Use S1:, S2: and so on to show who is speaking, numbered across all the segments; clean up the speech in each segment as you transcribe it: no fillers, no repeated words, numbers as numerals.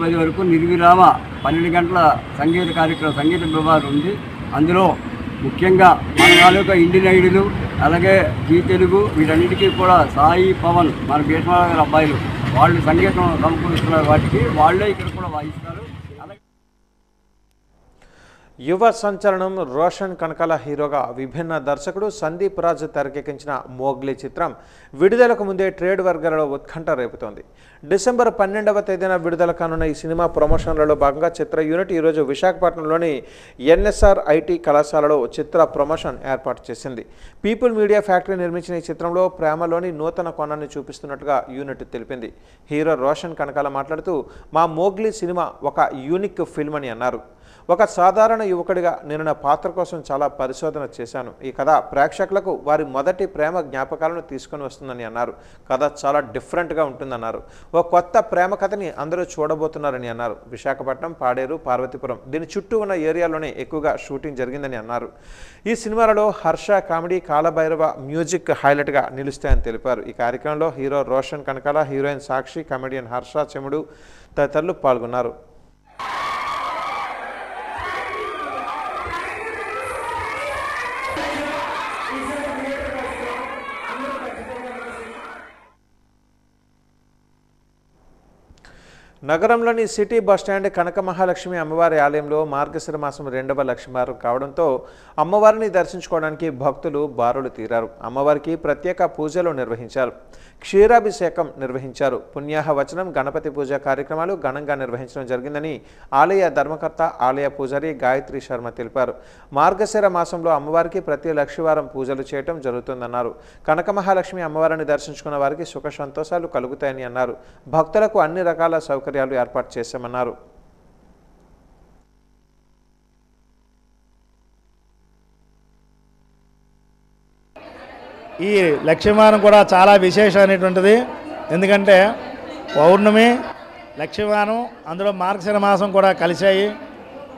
S1: 10 వరకు నిర్విరామ 12 గంటల సంగీత కార్యక్రమం, సంగీత విభాగం ఉంది. అందులో ముఖ్యంగా మన తాలూకా ఇండియన్ ఐడలు, అలాగే జీ తెలుగు, వీటన్నిటికీ కూడా సాయి పవన్, మన భీష్మరావు గారి అబ్బాయిలు, వాళ్ళు సంగీతం సమకూరుస్తున్నారు. వాటికి వాళ్ళే ఇక్కడ కూడా వాయిస్తారు.
S2: యువ సంచలనం రోషన్ కనకాల హీరోగా విభిన్న దర్శకుడు సందీప్ రాజ్ తెరకెక్కించిన మోగ్లీ చిత్రం విడుదలకు ముందే ట్రేడ్ వర్గాలలో ఉత్కంఠ రేపుతోంది. డిసెంబర్ 12వ తేదీన విడుదల కానున్న ఈ సినిమా ప్రమోషన్లలో భాగంగా చిత్ర యూనిట్ ఈరోజు విశాఖపట్నంలోని ఎన్ఎస్ఆర్ ఐటీ కళాశాలలో చిత్ర ప్రమోషన్ ఏర్పాటు చేసింది. పీపుల్ మీడియా ఫ్యాక్టరీ నిర్మించిన ఈ చిత్రంలో ప్రేమలోని నూతన కోణాన్ని చూపిస్తున్నట్టుగా యూనిట్ తెలిపింది. హీరో రోషన్ కనకాల మాట్లాడుతూ, మా మోగ్లీ సినిమా ఒక యూనిక్ ఫిల్మ్ అని అన్నారు. ఒక సాధారణ యువకుడిగా నేను నా పాత్ర కోసం చాలా పరిశోధన చేశాను. ఈ కథ ప్రేక్షకులకు వారి మొదటి ప్రేమ జ్ఞాపకాలను తీసుకొని వస్తుందని అన్నారు. కథ చాలా డిఫరెంట్గా ఉంటుందన్నారు. ఒక కొత్త ప్రేమ కథని అందరూ చూడబోతున్నారని అన్నారు. విశాఖపట్నం, పాడేరు, పార్వతీపురం దీని చుట్టూ ఉన్న ఏరియాలోనే ఎక్కువగా షూటింగ్ జరిగిందని అన్నారు. ఈ సినిమాలలో హర్ష కామెడీ, కాలభైరవ మ్యూజిక్ హైలైట్గా నిలుస్తాయని తెలిపారు. ఈ కార్యక్రమంలో హీరో రోషన్ కనకాల, హీరోయిన్ సాక్షి, కమెడియన్ హర్ష చెముడు తదితరులు పాల్గొన్నారు. నగరంలోని సిటీ బస్టాండ్ కనక మహాలక్ష్మి అమ్మవారి ఆలయంలో మార్గశిర మాసం 2వ లక్ష్మీవారం కావడంతో అమ్మవారిని దర్శించుకోవడానికి భక్తులు బారులు తీరారు. అమ్మవారికి ప్రత్యేక పూజలు నిర్వహించారు. క్షీరాభిషేకం నిర్వహించారు. పుణ్యాహ వచనం, గణపతి పూజ కార్యక్రమాలు ఘనంగా నిర్వహించడం జరిగిందని ఆలయ ధర్మకర్త, ఆలయ పూజారి గాయత్రి శర్మ తెలిపారు. మార్గశిర మాసంలో అమ్మవారికి ప్రతి లక్షవారం పూజలు చేయడం జరుగుతుందన్నారు. కనక మహాలక్ష్మి అమ్మవారిని దర్శించుకున్న వారికి సుఖ సంతోషాలు కలుగుతాయని అన్నారు. భక్తులకు అన్ని రకాల సౌకర్యాలు ఏర్పాటు చేశామన్నారు.
S3: ఈ లక్ష్మీవారం కూడా చాలా విశేషమైనటువంటిది. ఎందుకంటే పౌర్ణమి, లక్ష్మీవారం, అందులో మార్గశిర మాసం కూడా కలిశాయి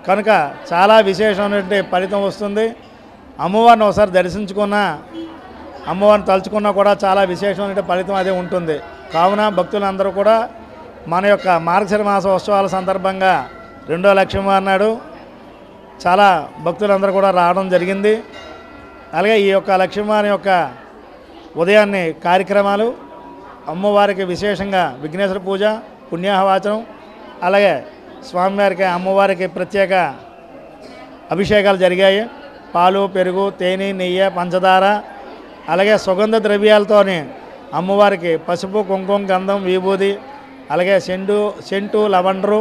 S3: కనుక చాలా విశేషమైనటువంటి ఫలితం వస్తుంది. అమ్మవారిని ఒకసారి దర్శించుకున్నా, అమ్మవారిని తలుచుకున్నా కూడా చాలా విశేషమైన ఫలితం అదే ఉంటుంది. కావున భక్తులందరూ కూడా మన యొక్క మార్గశిర మాస ఉత్సవాల సందర్భంగా 2వ లక్ష్మీవారం నాడు చాలా భక్తులందరూ కూడా రావడం జరిగింది. అలాగే ఈ యొక్క లక్ష్మీవారం యొక్క ఉదయాన్నే కార్యక్రమాలు, అమ్మవారికి విశేషంగా విఘ్నేశ్వర పూజ, పుణ్యాహవాచనం, అలాగే స్వామివారికి, అమ్మవారికి ప్రత్యేక అభిషేకాలు జరిగాయి. పాలు, పెరుగు, తేనె, నెయ్యి, పంచదార, అలాగే సుగంధ ద్రవ్యాలతోని అమ్మవారికి పసుపు, కుంకుమ, గంధం, విభూది, అలాగే సెంటు, లవండరు,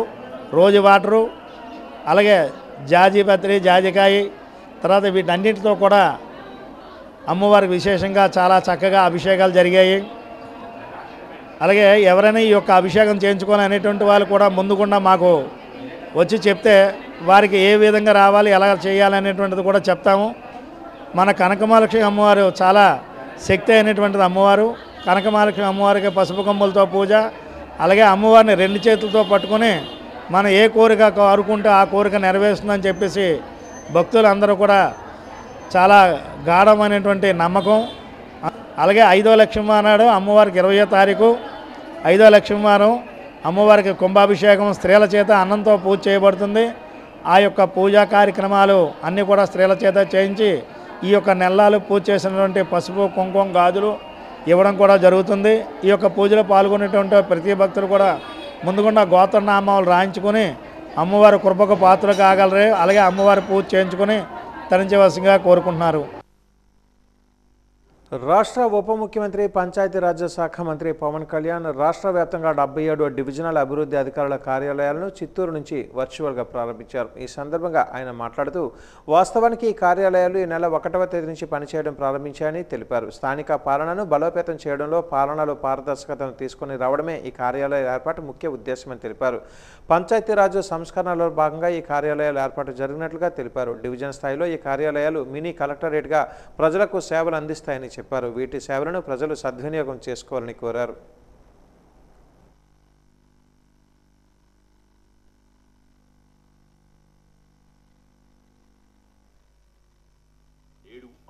S3: రోజు వాటరు, అలాగే జాజిపత్రి, జాజికాయ, తర్వాత వీటన్నిటితో కూడా అమ్మవారికి విశేషంగా చాలా చక్కగా అభిషేకాలు జరిగాయి. అలాగే ఎవరైనా ఈ యొక్క అభిషేకం చేయించుకోవాలి అనేటువంటి వాళ్ళు కూడా ముందుకుండా మాకు వచ్చి చెప్తే వారికి ఏ విధంగా రావాలి, ఎలా చేయాలి అనేటువంటిది కూడా చెప్తాము. మన కనకమహాలక్ష్మి అమ్మవారు చాలా శక్తి అయినటువంటిది అమ్మవారు. కనకమహాలక్ష్మి అమ్మవారికి పసుపు కొమ్ములతో పూజ, అలాగే అమ్మవారిని 2 చేతులతో పట్టుకొని మనం ఏ కోరిక కోరుకుంటే ఆ కోరిక నెరవేరుస్తుందని చెప్పేసి భక్తులందరూ కూడా చాలా గాఢమైనటువంటి నమ్మకం. అలాగే 5వ లక్ష్మీవారం నాడు అమ్మవారికి 20వ తారీఖు 5వ లక్ష్మీవారం అమ్మవారికి కుంభాభిషేకం స్త్రీల చేత అన్నంతో పూజ చేయబడుతుంది. ఆ యొక్క పూజా కార్యక్రమాలు అన్నీ కూడా స్త్రీల చేత చేయించి ఈ యొక్క నెలలు పూజ చేసినటువంటి పసుపు, కుంకుమ, గాజులు ఇవ్వడం కూడా జరుగుతుంది. ఈ యొక్క పూజలో పాల్గొనేటువంటి ప్రతి భక్తులు కూడా ముందుగుండా గోత్రనామాలు రాయించుకొని అమ్మవారి కృపకు పాత్రలు కాగలరు. అలాగే అమ్మవారి పూజ చేయించుకొని తరించవలసిందిగా కోరుకుంటున్నారు.
S2: రాష్ట్ర ఉప ముఖ్యమంత్రి, పంచాయతీరాజ్ శాఖ మంత్రి పవన్ కళ్యాణ్ రాష్ట్ర వ్యాప్తంగా 77 డివిజనల్ అభివృద్ధి అధికారుల కార్యాలయాలను చిత్తూరు నుంచి వర్చువల్గా ప్రారంభించారు. ఈ సందర్భంగా ఆయన మాట్లాడుతూ, వాస్తవానికి ఈ కార్యాలయాలు ఈ నెల 1వ తేదీ నుంచి పనిచేయడం ప్రారంభించాయని తెలిపారు. స్థానిక పాలనను బలోపేతం చేయడంలో, పాలనలో పారదర్శకతను తీసుకుని రావడమే ఈ కార్యాలయాల ఏర్పాటు ముఖ్య ఉద్దేశమని తెలిపారు. పంచాయతీరాజ్ సంస్కరణలో భాగంగా ఈ కార్యాలయాల ఏర్పాటు జరిగినట్లుగా తెలిపారు. డివిజన్ స్థాయిలో ఈ కార్యాలయాలు మినీ కలెక్టరేట్గా ప్రజలకు సేవలు అందిస్తాయని చెప్పారు. వీటి సేవలను ప్రజలు సద్వినియోగం చేసుకోవాలని కోరారు.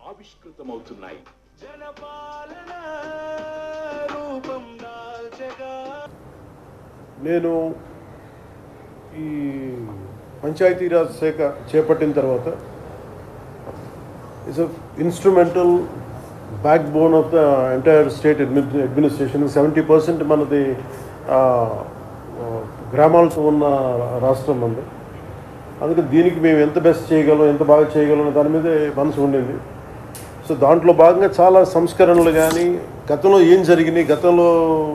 S4: ఆవిష్కృతమవుతున్నాయి.
S5: నేను పంచాయతీరాజ్ శాఖ చేపట్టిన తర్వాత it's instrumental back bone of the entire state administration. 70% మనది గ్రామాలతో ఉన్న రాష్ట్రం మనది. అందుకే దీనికి మేము ఎంత బెస్ట్ చేయగలం, ఎంత బాగా చేయగలం దాని మీదే మనసు ఉండింది. సో దాంట్లో భాగంగా చాలా సంస్కరణలు కానీ గతంలో ఏం జరిగినాయి, గతంలో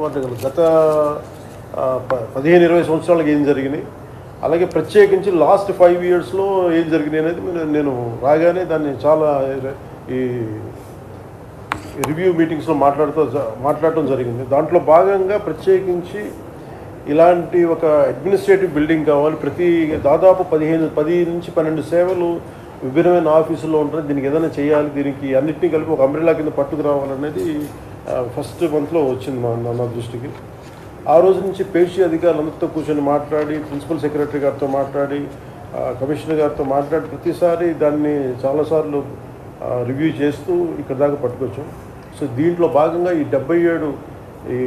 S5: అంటే గత 15-20 సంవత్సరాలకు ఏం జరిగినాయి, అలాగే ప్రత్యేకించి లాస్ట్ 5 ఇయర్స్లో ఏం జరిగినాయి అనేది నేను రాగానే దాన్ని చాలా ఈ రివ్యూ మీటింగ్స్లో మాట్లాడటం జరిగింది. దాంట్లో భాగంగా ప్రత్యేకించి ఇలాంటి ఒక అడ్మినిస్ట్రేటివ్ బిల్డింగ్ కావాలి. దాదాపు 10 నుంచి 12 సేవలు విభిన్నమైన ఆఫీసుల్లో ఉంటుంది. దీనికి ఏదైనా చేయాలి, దీనికి అన్నింటినీ కలిపి ఒక అంబ్రెలా కింద పట్టుకురావాలనేది ఫస్ట్ మంత్లో వచ్చింది నా దృష్టికి. ఆ రోజు నుంచి పేషీ అధికారులందరితో కూర్చొని మాట్లాడి, ప్రిన్సిపల్ సెక్రటరీ గారితో మాట్లాడి, కమిషనర్ గారితో మాట్లాడి ప్రతిసారి దాన్ని చాలాసార్లు రివ్యూ చేస్తూ ఇక్కడ దాకా పట్టుకొచ్చాం. సో దీంట్లో భాగంగా ఈ 77 ఈ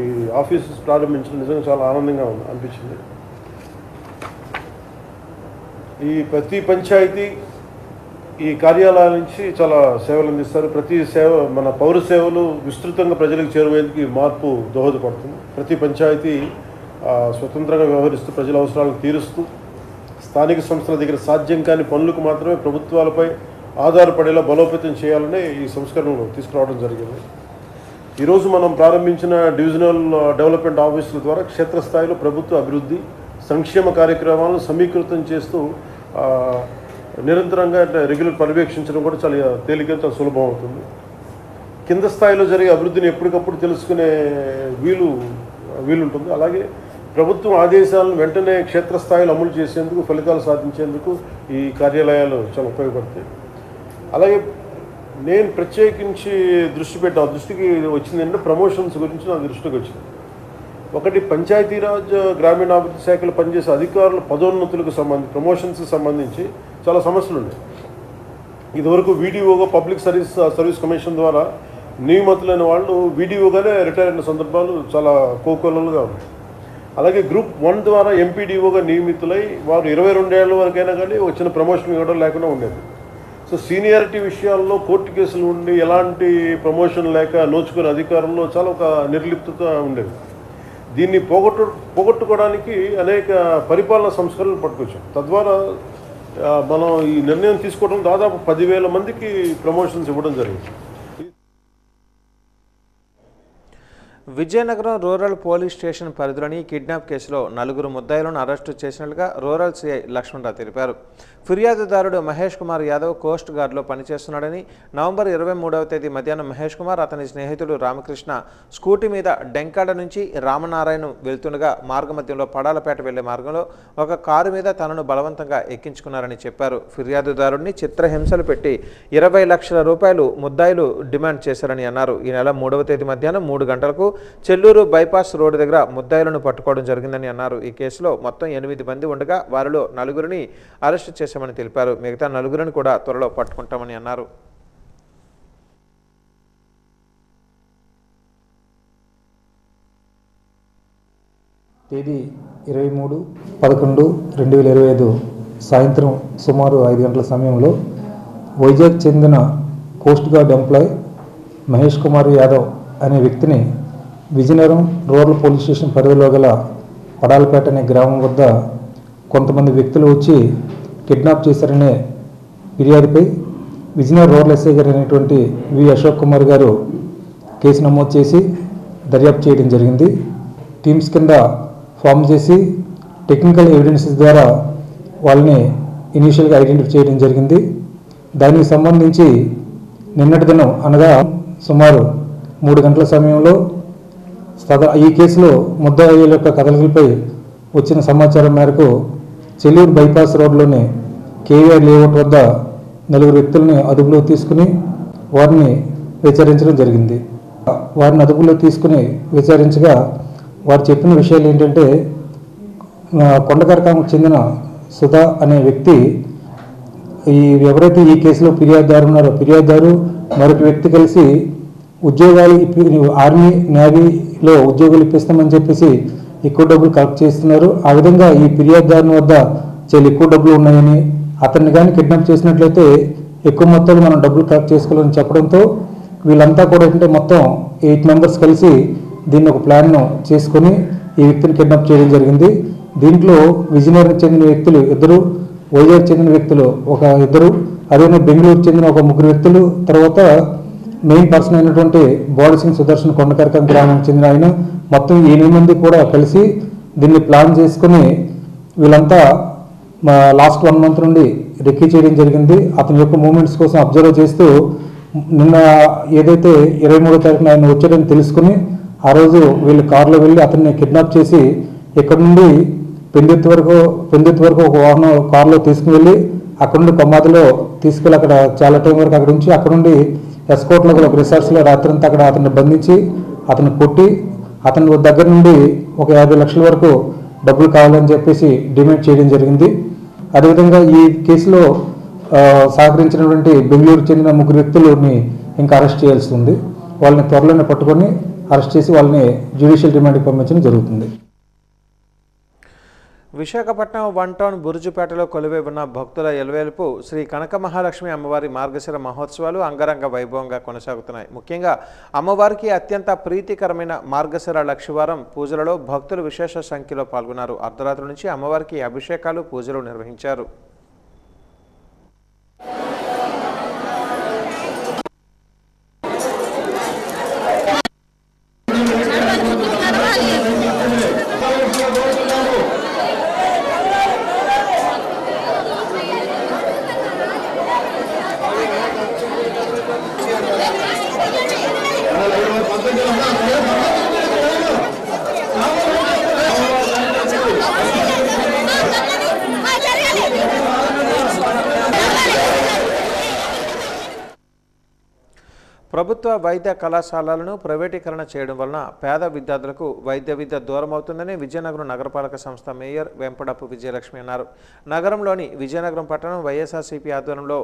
S5: ఆఫీసెస్ ప్రారంభించడం నిజంగా చాలా ఆనందంగా అనిపించింది. ఈ ప్రతి పంచాయతీ ఈ కార్యాలయాల నుంచి చాలా సేవలు అందిస్తారు. ప్రతి సేవ మన పౌర సేవలు విస్తృతంగా ప్రజలకు చేరువేందుకు ఈ మార్పు దోహదపడుతుంది. ప్రతి పంచాయతీ స్వతంత్రంగా వ్యవహరిస్తూ ప్రజల అవసరాలను తీరుస్తూ స్థానిక సంస్థల దగ్గర సాధ్యం కాని పనులకు మాత్రమే ప్రభుత్వాలపై ఆధారపడేలా బలోపేతం చేయాలనే ఈ సంస్కరణలు తీసుకురావడం జరిగింది. ఈరోజు మనం ప్రారంభించిన డివిజనల్ డెవలప్మెంట్ ఆఫీసుల ద్వారా క్షేత్రస్థాయిలో ప్రభుత్వ అభివృద్ధి సంక్షేమ కార్యక్రమాలను సమీకృతం చేస్తూ నిరంతరంగా రెగ్యులర్ పర్యవేక్షించడం కూడా చాలా తేలిక, చాలా సులభం అవుతుంది. కింద స్థాయిలో జరిగే అభివృద్ధిని ఎప్పటికప్పుడు తెలుసుకునే వీలుంటుంది. అలాగే ప్రభుత్వం ఆదేశాలను వెంటనే క్షేత్రస్థాయిలో అమలు చేసేందుకు, ఫలితాలు సాధించేందుకు ఈ కార్యాలయాలు చాలా ఉపయోగపడతాయి. అలాగే నేను ప్రత్యేకించి దృష్టికి వచ్చింది అంటే ప్రమోషన్స్ గురించి నా దృష్టికి వచ్చింది. ఒకటి, పంచాయతీరాజ్ గ్రామీణాభివృద్ధి శాఖలో పనిచేసే అధికారుల పదోన్నతులకు ప్రమోషన్స్కి సంబంధించి చాలా సమస్యలు ఉన్నాయి. ఇదివరకు వీడిఓగా పబ్లిక్ సర్వీస్ కమిషన్ ద్వారా నియమితులైన వాళ్ళు వీడిఓగానే రిటైర్ అయిన సందర్భాలు చాలా కోకొల్లలుగా ఉన్నాయి. అలాగే గ్రూప్ 1 ద్వారా ఎంపీడీఓగా నియమితులై వారు 22 ఏళ్ల వరకైనా కానీ వచ్చిన ప్రమోషన్ ఇవ్వడం లేకుండా ఉండేది. సో సీనియారిటీ విషయాల్లో కోర్టు కేసులు ఉండి ఎలాంటి ప్రమోషన్ లేక నోచుకునే అధికారంలో చాలా ఒక నిర్లిప్తత ఉండేది. దీన్ని పోగొట్టుకోవడానికి అనేక పరిపాలనా సంస్కరణలు పట్టుకొచ్చాం. తద్వారా మనం ఈ నిర్ణయం తీసుకోవడం దాదాపు 10,000 మందికి ప్రమోషన్స్ ఇవ్వడం జరిగింది.
S2: విజయనగరం రూరల్ పోలీస్ స్టేషన్ పరిధిలోని కిడ్నాప్ కేసులో 4 ముద్దాయిలను అరెస్టు చేసినట్లుగా రూరల్ సిఐ లక్ష్మణరావు తెలిపారు. ఫిర్యాదుదారుడు మహేష్ కుమార్ యాదవ్ కోస్ట్ గార్డులో పనిచేస్తున్నాడని, నవంబర్ 23వ తేదీ మధ్యాహ్నం మహేష్ కుమార్ అతని స్నేహితుడు రామకృష్ణ స్కూటీ మీద డెంకాడ నుంచి రామనారాయణ వెళ్తుండగా మార్గమధ్యంలో పడాలపేట వెళ్లే మార్గంలో ఒక కారు మీద తనను బలవంతంగా ఎక్కించుకున్నారని చెప్పారు. ఫిర్యాదుదారుడిని చిత్రహింసలు పెట్టి 20 లక్షల రూపాయలు ముద్దాయిలు డిమాండ్ చేశారని అన్నారు. ఈ నెల 3వ తేదీ మధ్యాహ్నం 3 గంటలకు చెల్లూరు బైపాస్ రోడ్డు దగ్గర ముద్దాయిలను పట్టుకోవడం జరిగిందని అన్నారు. ఈ కేసులో మొత్తం 8 మంది ఉండగా వారిలో 4గురిని అరెస్టు చేశామని తెలిపారు. మిగతా 4గురిని కూడా త్వరలో పట్టుకుంటామని అన్నారు.
S6: తేదీ 23/11/2025 సాయంత్రం సుమారు 5 గంటల సమయంలో వైజాగ్ చెందిన coast guard employee Mahesh Kumar Yadav అనే వ్యక్తిని విజయనగరం రూరల్ పోలీస్ స్టేషన్ పరిధిలో గల పడాలపేట అనే గ్రామం వద్ద కొంతమంది వ్యక్తులు వచ్చి కిడ్నాప్ చేశారనే ఫిర్యాదుపై విజయనగరం రూరల్ ఎస్ఐ గారు అయినటువంటి వి అశోక్ కుమార్ గారు కేసు నమోదు చేసి దర్యాప్తు చేయడం జరిగింది. టీమ్స్ కింద ఫామ్ చేసి టెక్నికల్ ఎవిడెన్సెస్ ద్వారా వాళ్ళని ఇనీషియల్గా ఐడెంటిఫై చేయడం జరిగింది. దానికి సంబంధించి నిన్నటి దినం అనగా సుమారు 3 గంటల సమయంలో ఈ కేసులో ముద్దాయిల యొక్క కదలికలపై వచ్చిన సమాచారం మేరకు చెల్లూరు బైపాస్ రోడ్లోని కేవీఆర్ లేఅవుట్ వద్ద 4 వ్యక్తులని అదుపులో తీసుకుని వారిని విచారించడం జరిగింది. వారిని అదుపులో తీసుకుని విచారించగా వారు చెప్పిన విషయాలు ఏంటంటే, కొండకరకామకు చెందిన సుధా అనే వ్యక్తి ఎవరైతే ఈ కేసులో ఫిర్యాదుదారు ఉన్నారో ఫిర్యాదుదారు మరొక వ్యక్తి కలిసి ఉద్యోగాలు ఆర్మీ నేవీలో ఉద్యోగాలు ఇప్పిస్తామని చెప్పేసి ఎక్కువ డబ్బులు కలెక్ట్ చేస్తున్నారు. ఆ విధంగా ఈ ఫిర్యాదుదారుని వద్ద చాలా ఎక్కువ డబ్బులు ఉన్నాయని, అతన్ని కానీ కిడ్నాప్ చేసినట్లయితే ఎక్కువ మొత్తంలో మనం డబ్బులు కలెక్ట్ చేసుకోవాలని చెప్పడంతో వీళ్ళంతా కూడా ఏంటంటే మొత్తం 8 మెంబర్స్ కలిసి దీన్ని ఒక ప్లాన్ను చేసుకొని ఈ వ్యక్తిని కిడ్నాప్ చేయడం జరిగింది. దీంట్లో విజయనగరం చెందిన వ్యక్తులు 2, వైజాగ్ చెందిన వ్యక్తులు ఒక 2, అదేవిధంగా బెంగళూరు చెందిన ఒక 3 వ్యక్తులు, తర్వాత మెయిన్ పర్సన్ అయినటువంటి బోడసింగ్ సుదర్శన్ కొండకరకం గ్రామం చెందిన ఆయన, మొత్తం 8 మంది కూడా కలిసి దీన్ని ప్లాన్ చేసుకుని వీళ్ళంతా లాస్ట్ 1 మంత్ నుండి రెక్కీ చేయడం జరిగింది. అతని యొక్క మూమెంట్స్ కోసం అబ్జర్వ్ చేస్తూ నిన్న ఏదైతే 23వ తారీఖున ఆయన వచ్చాడని తెలుసుకుని ఆ రోజు వీళ్ళు కారులో వెళ్ళి అతన్ని కిడ్నాప్ చేసి ఇక్కడ నుండి పెందెత్తి వరకు ఒక వాహనం కారులో తీసుకువెళ్ళి అక్కడ నుండి కొమ్మాదిలో తీసుకెళ్ళి అక్కడ చాలా టైం వరకు అక్కడ ఉంచి అక్కడ నుండి ఎస్కోట్లో ఒక రిసార్ట్స్లో రాత్రంతా అక్కడ అతన్ని బంధించి అతను కొట్టి అతని దగ్గర నుండి ఒక 50 లక్షల వరకు డబ్బులు కావాలని చెప్పేసి డిమాండ్ చేయడం జరిగింది. అదేవిధంగా ఈ కేసులో సహకరించినటువంటి బెంగళూరు చెందిన 3 వ్యక్తులని ఇంకా అరెస్ట్ చేయాల్సి ఉంది. వాళ్ళని త్వరలోనే పట్టుకొని అరెస్ట్ చేసి వాళ్ళని జ్యుడిషియల్ రిమాండ్కి పంపించడం జరుగుతుంది.
S2: విశాఖపట్నం 1 టౌన్ బురుజుపేటలో కొలువై ఉన్న భక్తుల ఎలువేలుపు శ్రీ కనక మహాలక్ష్మి అమ్మవారి మార్గశిర మహోత్సవాలు అంగరంగ వైభవంగా కొనసాగుతున్నాయి. ముఖ్యంగా అమ్మవారికి అత్యంత ప్రీతికరమైన మార్గశిర లక్షవారం పూజలలో భక్తులు విశేష సంఖ్యలో పాల్గొన్నారు. అర్ధరాత్రి నుంచి అమ్మవారికి అభిషేకాలు, పూజలు నిర్వహించారు. ప్రభుత్వ వైద్య కళాశాలలను ప్రైవేటీకరణ చేయడం వలన పేద విద్యార్థులకు వైద్య విద్య దూరం అవుతుందని విజయనగరం నగరపాలక సంస్థ మేయర్ వెంపడపు విజయలక్ష్మి అన్నారు. నగరంలోని విజయనగరం పట్టణం వైఎస్ఆర్సీపీ ఆధ్వర్యంలో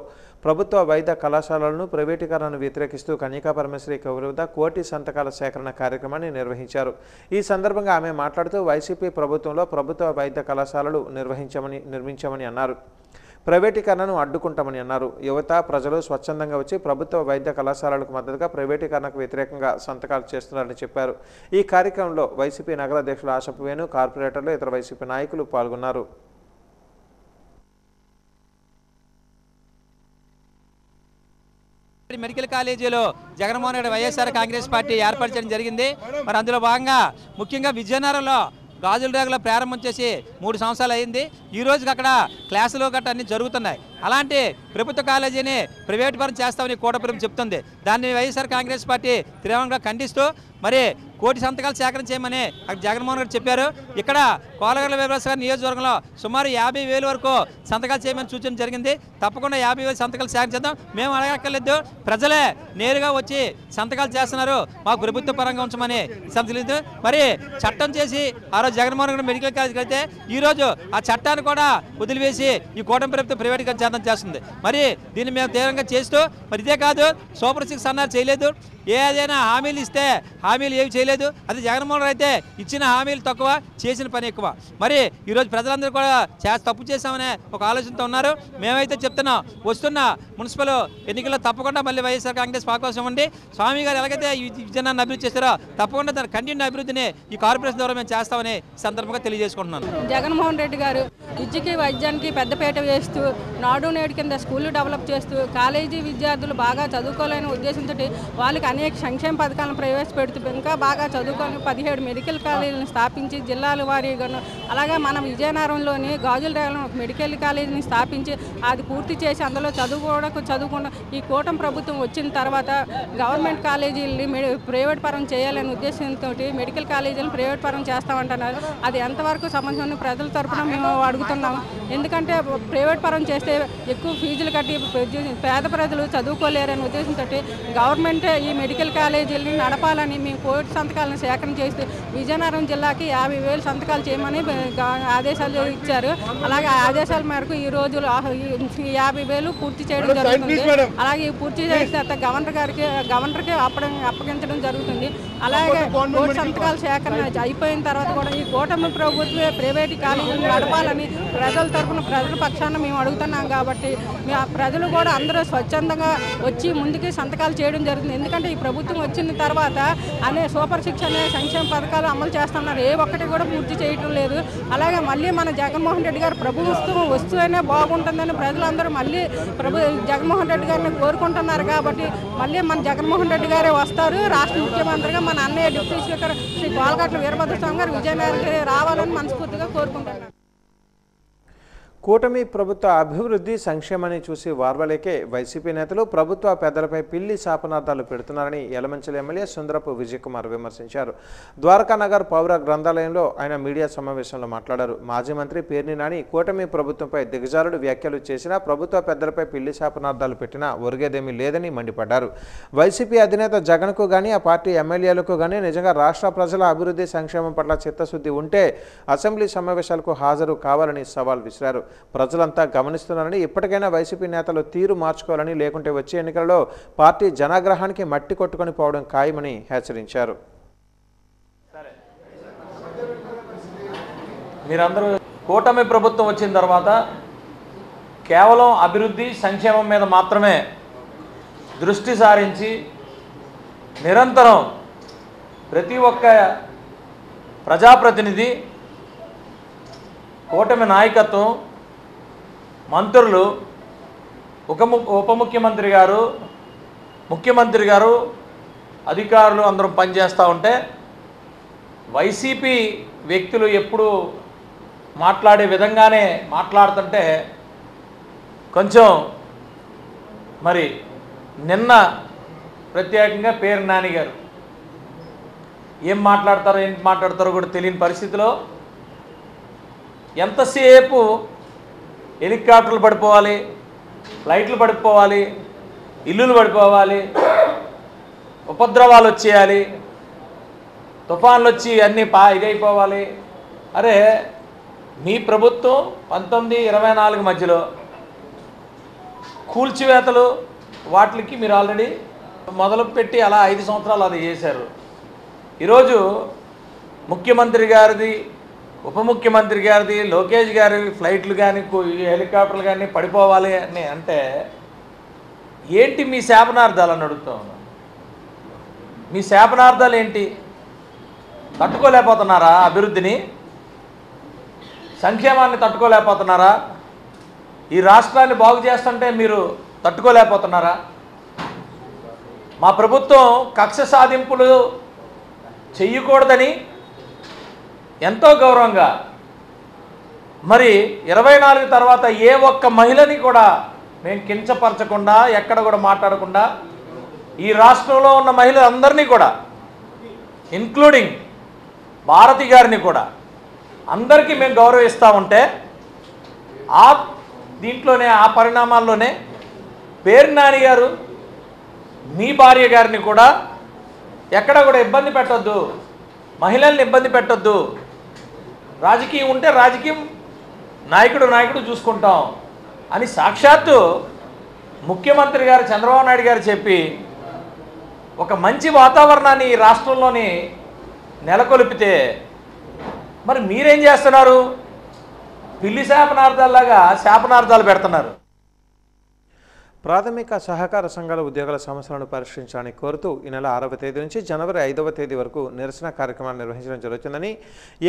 S2: ప్రభుత్వ వైద్య కళాశాలలను ప్రైవేటీకరణను వ్యతిరేకిస్తూ కన్యకా పరమేశ్వరి కౌలుద కోటి సంతకాల సేకరణ కార్యక్రమాన్ని నిర్వహించారు. ఈ సందర్భంగా ఆమె మాట్లాడుతూ వైసీపీ ప్రభుత్వంలో ప్రభుత్వ వైద్య కళాశాలలు నిర్మించామని అన్నారు. ప్రైవేటీకరణను అడ్డుకుంటామని అన్నారు. యువత, ప్రజలు స్వచ్ఛందంగా వచ్చి ప్రభుత్వ వైద్య కళాశాలలకు మద్దతుగా ప్రైవేటీకరణకు వ్యతిరేకంగా సంతకాలు చేస్తున్నారని చెప్పారు. ఈ కార్యక్రమంలో వైసీపీ నగర అధ్యక్షులు ఆశపు వేణు, కార్పొరేటర్లు, ఇతర వైసీపీ నాయకులు పాల్గొన్నారు.
S7: మెడికల్ కాలేజీలో జగన్మోహన్ రెడ్డి వైఎస్ఆర్ కాంగ్రెస్ పార్టీ ఏర్పాటు చేయడం జరిగింది. మరి అందులో భాగంగా ముఖ్యంగా విజయనగరంలో గాజుల రేగలో ప్రారంభం చేసి 3 సంవత్సరాలు అయింది. ఈ రోజుకి అక్కడ క్లాసులు గట్రా అన్నీ జరుగుతున్నాయి. అలాంటి ప్రభుత్వ కాలేజీని ప్రైవేట్ పరం చేస్తామని కూటమి చెప్తుంది. దాన్ని వైఎస్ఆర్ కాంగ్రెస్ పార్టీ తీవ్రంగా ఖండిస్తూ మరి కోటి సంతకాలు సేకరణ చేయమని అక్కడ జగన్మోహన్ రెడ్డి చెప్పారు. ఇక్కడ కోలగర్ల వీరభద్ర నియోజకవర్గంలో సుమారు 50,000 వరకు సంతకాలు చేయమని సూచన జరిగింది. తప్పకుండా 50,000 సంతకాలు సేకరించేద్దాం. మేము అడగక్కర్లేదు, ప్రజలే నేరుగా వచ్చి సంతకాలు చేస్తున్నారు, మాకు ప్రభుత్వ పరంగా ఉంచమని సంతలేదు. మరి చట్టం చేసి ఆ రోజు జగన్మోహన్ రెడ్డి మెడికల్ కాలేజీకి అయితే ఈరోజు ఆ చట్టాన్ని కూడా వదిలివేసి ఈ కూటమి ప్రభుత్వం ప్రైవేట్గా చేస్తుంది. మరి దీన్ని మేము తీవ్రంగా చేస్తూ మరి ఇదే కాదు, సూపర్ 6 అన్నారు చేయలేదు, ఏదైనా హామీలు ఇస్తే హామీలు ఏమి చేయలేదు. అది జగన్మోహన్ రెడ్డి అయితే ఇచ్చిన హామీలు తక్కువ, చేసిన పని ఎక్కువ. మరి ఈరోజు ప్రజలందరూ కూడా తప్పు చేశామనే ఒక ఆలోచనతో ఉన్నారు. మేమైతే చెప్తున్నాం, వస్తున్న మున్సిపల్ ఎన్నికల్లో తప్పకుండా మళ్ళీ వైఎస్ఆర్ కాంగ్రెస్ అవకాశం ఉండి స్వామి గారు ఎలాగైతే ఈ విజయాన్ని అభివృద్ధి చేస్తారో తప్పకుండా దాని కంటిన్యూ అభివృద్ధిని ఈ కార్పొరేషన్ ద్వారా మేము చేస్తామని సందర్భంగా తెలియజేసుకుంటున్నాను.
S8: జగన్మోహన్ రెడ్డి గారు విద్యకి, వైద్యానికి పెద్దపీట వేస్తూ, నాడు నేడు కింద స్కూళ్ళు డెవలప్ చేస్తూ, కాలేజీ విద్యార్థులు బాగా చదువుకోవాలనే ఉద్దేశంతో వాళ్ళకి అనేక సంక్షేమ పథకాలను ప్రవేశపెడుతూ ఇంకా బాగా చదువుకొని 17 మెడికల్ కాలేజీలను స్థాపించి జిల్లాల వారీగాను, అలాగే మన విజయనగరంలోని గాజుల రేగలో మెడికల్ కాలేజీని స్థాపించి అది పూర్తి చేసి అందులో చదువుకున్న ఈ కూటమి ప్రభుత్వం వచ్చిన తర్వాత గవర్నమెంట్ కాలేజీలని ప్రైవేట్ పరం చేయాలనే ఉద్దేశంతో మెడికల్ కాలేజీలను ప్రైవేట్ పరం చేస్తామంటున్నారు. అది ఎంతవరకు సంబంధం ప్రజల తరఫున మేము అడుగుతున్నాము. ఎందుకంటే ప్రైవేట్ పరం చేస్తే ఎక్కువ ఫీజులు కట్టి పేద ప్రజలు చదువుకోలేరనే ఉద్దేశంతో గవర్నమెంట్ ఈ మెడికల్ కాలేజీలని నడపాలని మేము కోర్టు సంతకాలను సేకరణ చేస్తూ విజయనగరం జిల్లాకి 50,000 సంతకాలు చేయమని ఆదేశాలు ఇచ్చారు. అలాగే ఆ ఆదేశాల మేరకు ఈ రోజు 50,000 పూర్తి చేయడం జరుగుతుంది. అలాగే పూర్తి చేసిన తర్వాత గవర్నర్కి అప్పగించడం జరుగుతుంది. అలాగే కోటి సంతకాల సేకరణ అయిపోయిన తర్వాత కూడా ఈ కూటమి ప్రభుత్వమే ప్రైవేటు కాలేజీలు నడపాలని ప్రజల తరఫున ప్రజల పక్షాన మేము అడుగుతున్నాం. కాబట్టి ప్రజలు కూడా అందరూ స్వచ్ఛందంగా వచ్చి ముందుకి సంతకాలు చేయడం జరుగుతుంది. ఎందుకంటే ఈ ప్రభుత్వం వచ్చిన తర్వాత అనే సూపర్ సిక్స్ అనే సంక్షేమ పథకాలు అమలు చేస్తున్నారు. ఏ ఒక్కటి కూడా పూర్తి చేయడం లేదు. అలాగే మళ్ళీ మన జగన్మోహన్ రెడ్డి గారు ప్రభుత్వం వస్తూనే బాగుంటుందని ప్రజలందరూ మళ్ళీ జగన్మోహన్ రెడ్డి గారిని కోరుకుంటున్నారు. కాబట్టి మళ్ళీ మన జగన్మోహన్ రెడ్డి గారే వస్తారు రాష్ట్ర ముఖ్యమంత్రిగా. మన అన్నయ్య డిప్యూటీ స్పీకర్ శ్రీ కోలగట్ల వీరభద్రస్వామి గారు విజయనగరం రావాలని మనస్ఫూర్తిగా కోరుకుంటున్నారు.
S2: కూటమి ప్రభుత్వ అభివృద్ధి సంక్షేమాన్ని చూసి వార్వలేకే వైసీపీ నేతలు ప్రభుత్వ పెద్దలపై పిల్లి శాపనార్థాలు పెడుతున్నారని యలమంచిలి ఎమ్మెల్యే సుందరపు విజయకుమార్ విమర్శించారు. ద్వారకానగర్ పౌర గ్రంథాలయంలో ఆయన మీడియా సమావేశంలో మాట్లాడారు. మాజీ మంత్రి పేర్ని నాని కూటమి ప్రభుత్వంపై దిగజారుడు వ్యాఖ్యలు చేసినా ప్రభుత్వ పెద్దలపై పిల్లి శాపనార్థాలు పెట్టినా ఒరిగేదేమీ లేదని మండిపడ్డారు. వైసీపీ అధినేత జగన్కు గానీ ఆ పార్టీ ఎమ్మెల్యేలకు గానీ నిజంగా రాష్ట్ర ప్రజల అభివృద్ధి సంక్షేమం పట్ల చిత్తశుద్ధి ఉంటే అసెంబ్లీ సమావేశాలకు హాజరు కావాలని సవాల్ విసిరారు. ప్రజలంతా గమనిస్తున్నారని ఇప్పటికైనా వైసీపీ నేతలు తీరు మార్చుకోవాలని, లేకుంటే వచ్చే ఎన్నికలలో పార్టీ జనాగ్రహానికి మట్టి కొట్టుకొని పోవడం ఖాయమని హెచ్చరించారు.
S9: మీరందరూ కూటమి ప్రభుత్వం వచ్చిన తర్వాత కేవలం అభివృద్ధి సంక్షేమం మీద మాత్రమే దృష్టి సారించి నిరంతరం ప్రతి ఒక్క ప్రజాప్రతినిధి, కూటమి నాయకత్వం, మంత్రులు, ఉప ముఖ్యమంత్రి గారు, ముఖ్యమంత్రి గారు, అధికారులు అందరం పనిచేస్తూ ఉంటే వైసీపీ వ్యక్తులు ఎప్పుడు మాట్లాడే విధంగానే మాట్లాడుతుంటే కొంచెం మరి నిన్న ప్రత్యేకంగా పేర్ని నాని గారు ఏం మాట్లాడతారో కూడా తెలియని పరిస్థితిలో ఎంతసేపు హెలికాప్టర్లు పడిపోవాలి, ఫ్లైట్లు పడిపోవాలి, ఇల్లులు పడిపోవాలి, ఉపద్రవాలు వచ్చేయాలి, తుఫాన్లు వచ్చి అన్నీ ఇదైపోవాలి. అరే మీ ప్రభుత్వం 19-24 మధ్యలో కూల్చివేతలు వాటికి మీరు ఆల్రెడీ మొదలుపెట్టి అలా 5 సంవత్సరాలు అది చేశారు. ఈరోజు ముఖ్యమంత్రి గారిది, ఉప ముఖ్యమంత్రి గారిది, లోకేష్ గారి ఫ్లైట్లు కానీ హెలికాప్టర్లు కానీ పడిపోవాలి అని అంటే ఏంటి మీ శాపనార్థాలు అని అడుగుతా ఉన్నాను. మీ శాపనార్థాలు ఏంటి? తట్టుకోలేకపోతున్నారా? అభివృద్ధిని, సంక్షేమాన్ని తట్టుకోలేకపోతున్నారా? ఈ రాష్ట్రాన్ని బాగు చేస్తుంటే మీరు తట్టుకోలేకపోతున్నారా? మా ప్రభుత్వం కక్ష సాధింపులు చెయ్యకూడదని ఎంతో గౌరవంగా మరి 24 తర్వాత ఏ ఒక్క మహిళని కూడా మేము కించపరచకుండా, ఎక్కడ కూడా మాట్లాడకుండా ఈ రాష్ట్రంలో ఉన్న మహిళలందరినీ కూడా ఇన్క్లూడింగ్ భారతి గారిని కూడా అందరికీ మేము గౌరవిస్తూ ఉంటే దీంట్లోనే ఆ పరిణామాల్లోనే పేర్ని నాని గారు మీ భార్య గారిని కూడా ఎక్కడ కూడా ఇబ్బంది పెట్టొద్దు, మహిళల్ని ఇబ్బంది పెట్టొద్దు, రాజకీయం ఉంటే రాజకీయం నాయకుడు చూసుకుంటాం అని సాక్షాత్తు ముఖ్యమంత్రి గారు చంద్రబాబు నాయుడు గారు చెప్పి ఒక మంచి వాతావరణాన్ని ఈ రాష్ట్రంలోని నెలకొల్పితే మరి మీరేం చేస్తున్నారు? పిల్లి శాపనార్థాల్లాగా శాపనార్థాలు పెడుతున్నారు.
S2: ప్రాథమిక సహకార సంఘాల ఉద్యోగుల సమస్యలను పరిష్కరించాలని కోరుతూ ఈ నెల 6వ తేదీ నుంచి జనవరి 5వ తేదీ వరకు నిరసన కార్యక్రమాలు నిర్వహించడం జరుగుతుందని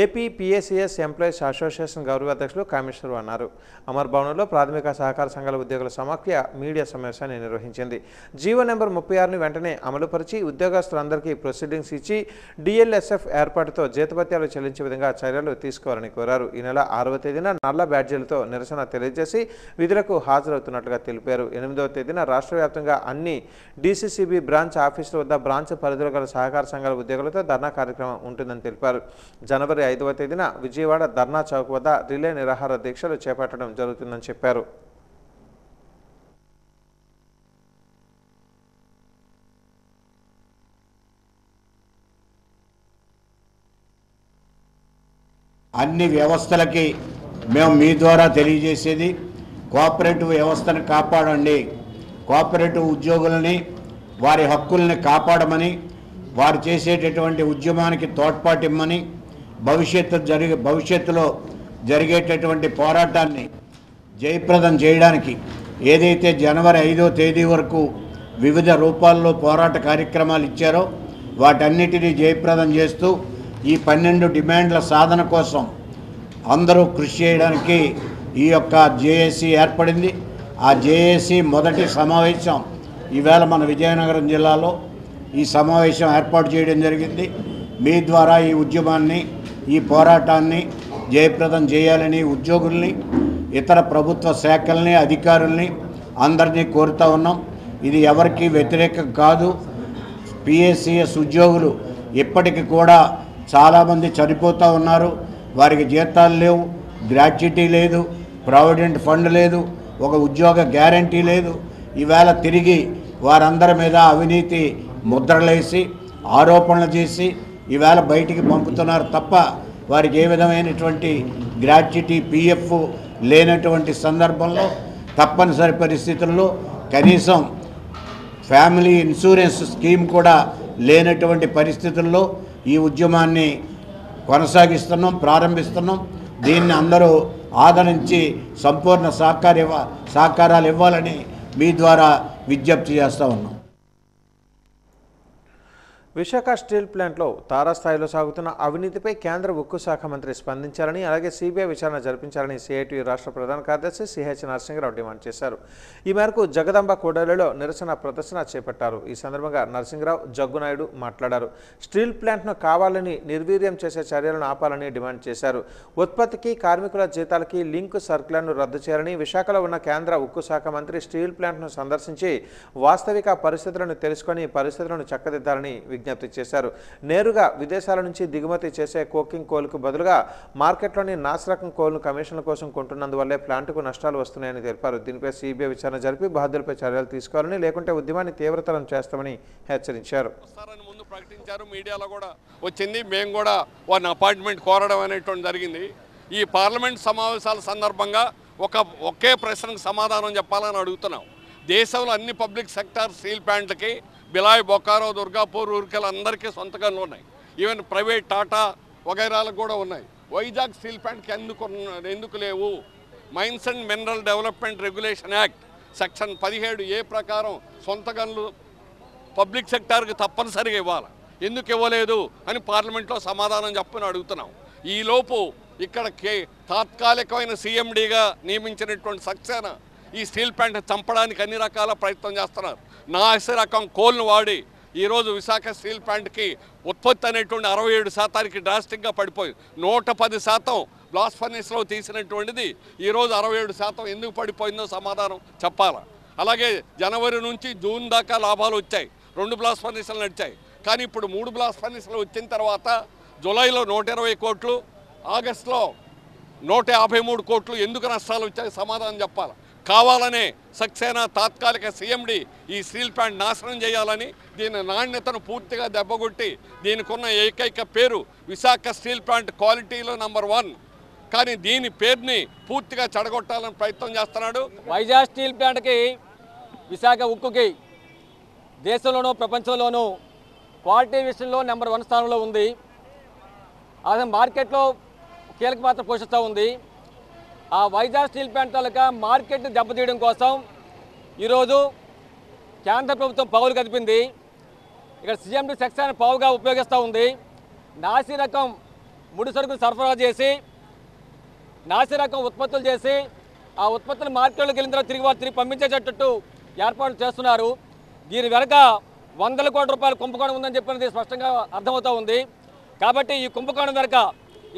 S2: ఏపీ PACS ఎంప్లాయీస్ అసోసియేషన్ గౌరవ అధ్యక్షులు కామేశ్వర్ అన్నారు. అమర్ భవన్లో ప్రాథమిక సహకార సంఘాల ఉద్యోగుల సమాఖ్య మీడియా సమావేశాన్ని నిర్వహించింది. జీవో నెంబర్ 36ని వెంటనే అమలుపరిచి ఉద్యోగస్తులందరికీ ప్రొసీడింగ్స్ ఇచ్చి DLSF ఏర్పాటుతో జీతభత్యాలు చెల్లించే విధంగా చర్యలు తీసుకోవాలని కోరారు. ఈ నెల 6వ తేదీన నల్ల బ్యాడ్జీలతో నిరసన తెలియజేసి విధులకు హాజరవుతున్నట్లుగా తెలిపారు. 8వ తేదీన రాష్ట్ర వ్యాప్తంగా అన్ని DCCB బ్రాంచ్ ఆఫీసుల వద్ద బ్రాంచ్ పరిధిలో గల సహకార సంఘాల ఉద్యోగులతో ధర్నా కార్యక్రమం ఉంటుందని తెలిపారు. జనవరి 5వ తేదీన విజయవాడ ధర్నా చౌక్ వద్ద రిలే నిరాహార దీక్షలు చేపట్టడం జరుగుతుందని చెప్పారు.
S10: అన్ని వ్యవస్థలకి మేము మీ ద్వారా తెలియజేసేది కోఆపరేటివ్ వ్యవస్థను కాపాడండి, కోఆపరేటివ్ ఉద్యోగులని వారి హక్కుల్ని కాపాడమని, వారు చేసేటటువంటి ఉద్యమానికి తోడ్పాటిమ్మని, భవిష్యత్తులో జరిగేటటువంటి పోరాటాన్ని జయప్రదం చేయడానికి ఏదైతే జనవరి 5వ తేదీ వరకు వివిధ రూపాల్లో పోరాట కార్యక్రమాలు ఇచ్చారో వాటన్నిటినీ జయప్రదం చేస్తూ ఈ 12 డిమాండ్ల సాధన కోసం అందరూ కృషి చేయడానికి ఈ యొక్క జేఏసీ ఏర్పడింది. ఆ జేఏసీ మొదటి సమావేశం ఈవేళ మన విజయనగరం జిల్లాలో ఈ సమావేశం ఏర్పాటు చేయడం జరిగింది. మీ ద్వారా ఈ ఉద్యమాన్ని, ఈ పోరాటాన్ని జయప్రదం చేయాలని ఉద్యోగుల్ని, ఇతర ప్రభుత్వ శాఖల్ని, అధికారుల్ని అందరినీ కోరుతూ ఉన్నాం. ఇది ఎవరికి వ్యతిరేకం కాదు. పిఎస్సిఎస్ ఉద్యోగులు ఇప్పటికి కూడా చాలామంది చనిపోతూ ఉన్నారు. వారికి జీతాలు లేవు, గ్రాట్యుటీ లేదు, ప్రావిడెంట్ ఫండ్ లేదు, ఒక ఉద్యోగ గ్యారంటీ లేదు. ఈవేళ తిరిగి వారందరి మీద అవినీతి ముద్రలేసి ఆరోపణలు చేసి ఈవేళ బయటికి పంపుతున్నారు తప్ప వారికి ఏ విధమైనటువంటి గ్రాట్యుటీ పిఎఫ్ లేనటువంటి సందర్భంలో తప్పనిసరి పరిస్థితుల్లో కనీసం ఫ్యామిలీ ఇన్సూరెన్స్ స్కీమ్ కూడా లేనటువంటి పరిస్థితుల్లో ఈ ఉద్యమాన్ని కొనసాగిస్తున్నాం, ప్రారంభిస్తున్నాం. దీన్ని అందరూ ఆదరించి సంపూర్ణ సహకారాలు ఇవ్వాలని మీ ద్వారా విజ్ఞప్తి చేస్తూ ఉన్నాం.
S2: విశాఖ స్టీల్ ప్లాంట్లో తారాస్థాయిలో సాగుతున్న అవినీతిపై కేంద్ర ఉక్కు శాఖ మంత్రి స్పందించాలని, అలాగే సిబిఐ విచారణ జరిపించాలని సిఐటియు రాష్ట్ర ప్రధాన కార్యదర్శి సిహెచ్ నరసింహరావు డిమాండ్ చేశారు. ఈ మేరకు జగదాంబ కూడలిలో నిరసన ప్రదర్శన చేపట్టారు. ఈ సందర్భంగా నరసింహరావు, జగ్గునాయుడు మాట్లాడారు. స్టీల్ ప్లాంట్ను కావాలని నిర్వీర్యం చేసే చర్యలను ఆపాలని డిమాండ్ చేశారు. ఉత్పత్తికి, కార్మికుల జీతాలకి లింక్ సర్కులను రద్దు చేయాలని, విశాఖలో ఉన్న కేంద్ర ఉక్కు శాఖ మంత్రి స్టీల్ ప్లాంట్ను సందర్శించి వాస్తవిక పరిస్థితులను తెలుసుకొని పరిస్థితులను చక్కదిద్దాలని విజ్ఞప్తి చేశారు. నేరుగా విదేశాల నుంచి దిగుమతి చేసే కోకింగ్ కోల్కు బదులుగా మార్కెట్లోని నాసిరకం కోల్ను కమిషన్ల కోసం కొంటున్నందువల్లే ప్లాంటుకు నష్టాలు వస్తున్నాయని తెలిపారు. దీనిపై సిబిఐ విచారణ జరిపి బాధ్యులపై చర్యలు తీసుకోవాలని, లేకుంటే ఉద్యమాన్ని తీవ్రతరం చేస్తామని హెచ్చరించారు.
S11: ముందు ప్రకటించారు, మీడియాలో కూడా వచ్చింది. మేము కూడా వారిని అపాయింట్మెంట్ కోరడం అనేటువంటి జరిగింది. ఈ పార్లమెంట్ సమావేశాల సందర్భంగా ఒకే ప్రశ్నకు సమాధానం చెప్పాలని అడుగుతున్నాం. దేశంలో అన్ని పబ్లిక్ సెక్టార్ స్టీల్ ప్లాంట్లకి బిలాయ్, బొకారో, దుర్గాపూర్, ఉర్కెల్ అందరికీ సొంతగానే ఉన్నాయి. ఈవెన్ ప్రైవేట్ టాటా వగైరాలకు కూడా ఉన్నాయి. వైజాగ్ స్టీల్ ప్లాంట్కి ఎందుకు లేవు? Mines and mineral development regulation act section 17A ప్రకారం సొంత గనులు పబ్లిక్ సెక్టార్కి తప్పనిసరిగా ఇవ్వాలి. ఎందుకు ఇవ్వలేదు అని పార్లమెంట్లో సమాధానం చెప్పని అడుగుతున్నాం. ఈలోపు ఇక్కడ తాత్కాలికమైన సీఎండీగా నియమించినటువంటి సక్సేనా ఈ స్టీల్ ప్లాంట్ చంపడానికి అన్ని రకాల ప్రయత్నం చేస్తున్నారు. నాసి రకం కోల్ను వాడి ఈరోజు విశాఖ స్టీల్ ప్లాంట్కి ఉత్పత్తి అనేటువంటి 67% డ్రాస్టిక్గా పడిపోయింది. 110% బ్లాస్ట్ ఫర్నేస్లో తీసినటువంటిది ఈరోజు 67% ఎందుకు పడిపోయిందో సమాధానం చెప్పాలి. అలాగే జనవరి నుంచి జూన్ దాకా లాభాలు వచ్చాయి, 2 బ్లాస్ట్ ఫర్నేస్లు నడిచాయి. కానీ ఇప్పుడు 3 బ్లాస్ట్ ఫర్నేస్లు వచ్చిన తర్వాత జూలైలో 120 కోట్లు, ఆగస్టులో 153 కోట్లు ఎందుకు నష్టాలు వచ్చాయి సమాధానం చెప్పాలి. కావాలనే సక్సేనా తాత్కాలిక సీఎండీ ఈ స్టీల్ ప్లాంట్ నాశనం చేయాలని, దీని నాణ్యతను పూర్తిగా దెబ్బకొట్టి దీనికి ఉన్న ఏకైక పేరు విశాఖ స్టీల్ ప్లాంట్ క్వాలిటీలో నంబర్ 1, కానీ దీని పేరుని పూర్తిగా చెడగొట్టాలని ప్రయత్నం చేస్తున్నాడు.
S12: వైజాగ్ స్టీల్ ప్లాంట్కి, విశాఖ ఉక్కుకి దేశంలోనూ ప్రపంచంలోనూ క్వాలిటీ విషయంలో నెంబర్ 1 స్థానంలో ఉంది. అదే మార్కెట్లో కీలక పాత్ర పోషిస్తూ ఉంది. ఆ వైజాగ్ స్టీల్ ప్లాంట్ తాలూకా మార్కెట్ దెబ్బతీయడం కోసం ఈరోజు కేంద్ర ప్రభుత్వం పావులు కదిపింది. ఇక్కడ సీఎండీ సెక్షన్ పావుగా ఉపయోగిస్తూ ఉంది. నాసి రకం ముడి సరుకులు సరఫరా చేసి, నాసి రకం ఉత్పత్తులు చేసి, ఆ ఉత్పత్తులు మార్కెట్లోకి వెళ్ళిన తర్వాత తిరిగి పంపించేటట్టు ఏర్పాటు చేస్తున్నారు. దీని వెనక 100 కోట్ల రూపాయల కుంభకోణం ఉందని చెప్పినది స్పష్టంగా అర్థమవుతూ ఉంది. కాబట్టి ఈ కుంభకోణం వెనక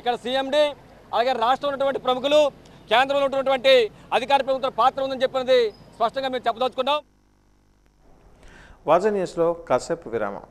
S12: ఇక్కడ సీఎండీ, అలాగే రాష్ట్రంలో ఉన్నటువంటి ప్రముఖులు, కేంద్రంలో ఉన్నటువంటి అధికార ప్రభుత్వ పాత్ర ఉందని చెప్పినది స్పష్టంగా మేము చెప్పదలుచుకున్నాం.
S2: వాజా న్యూస్లో కాసేపు విరామం.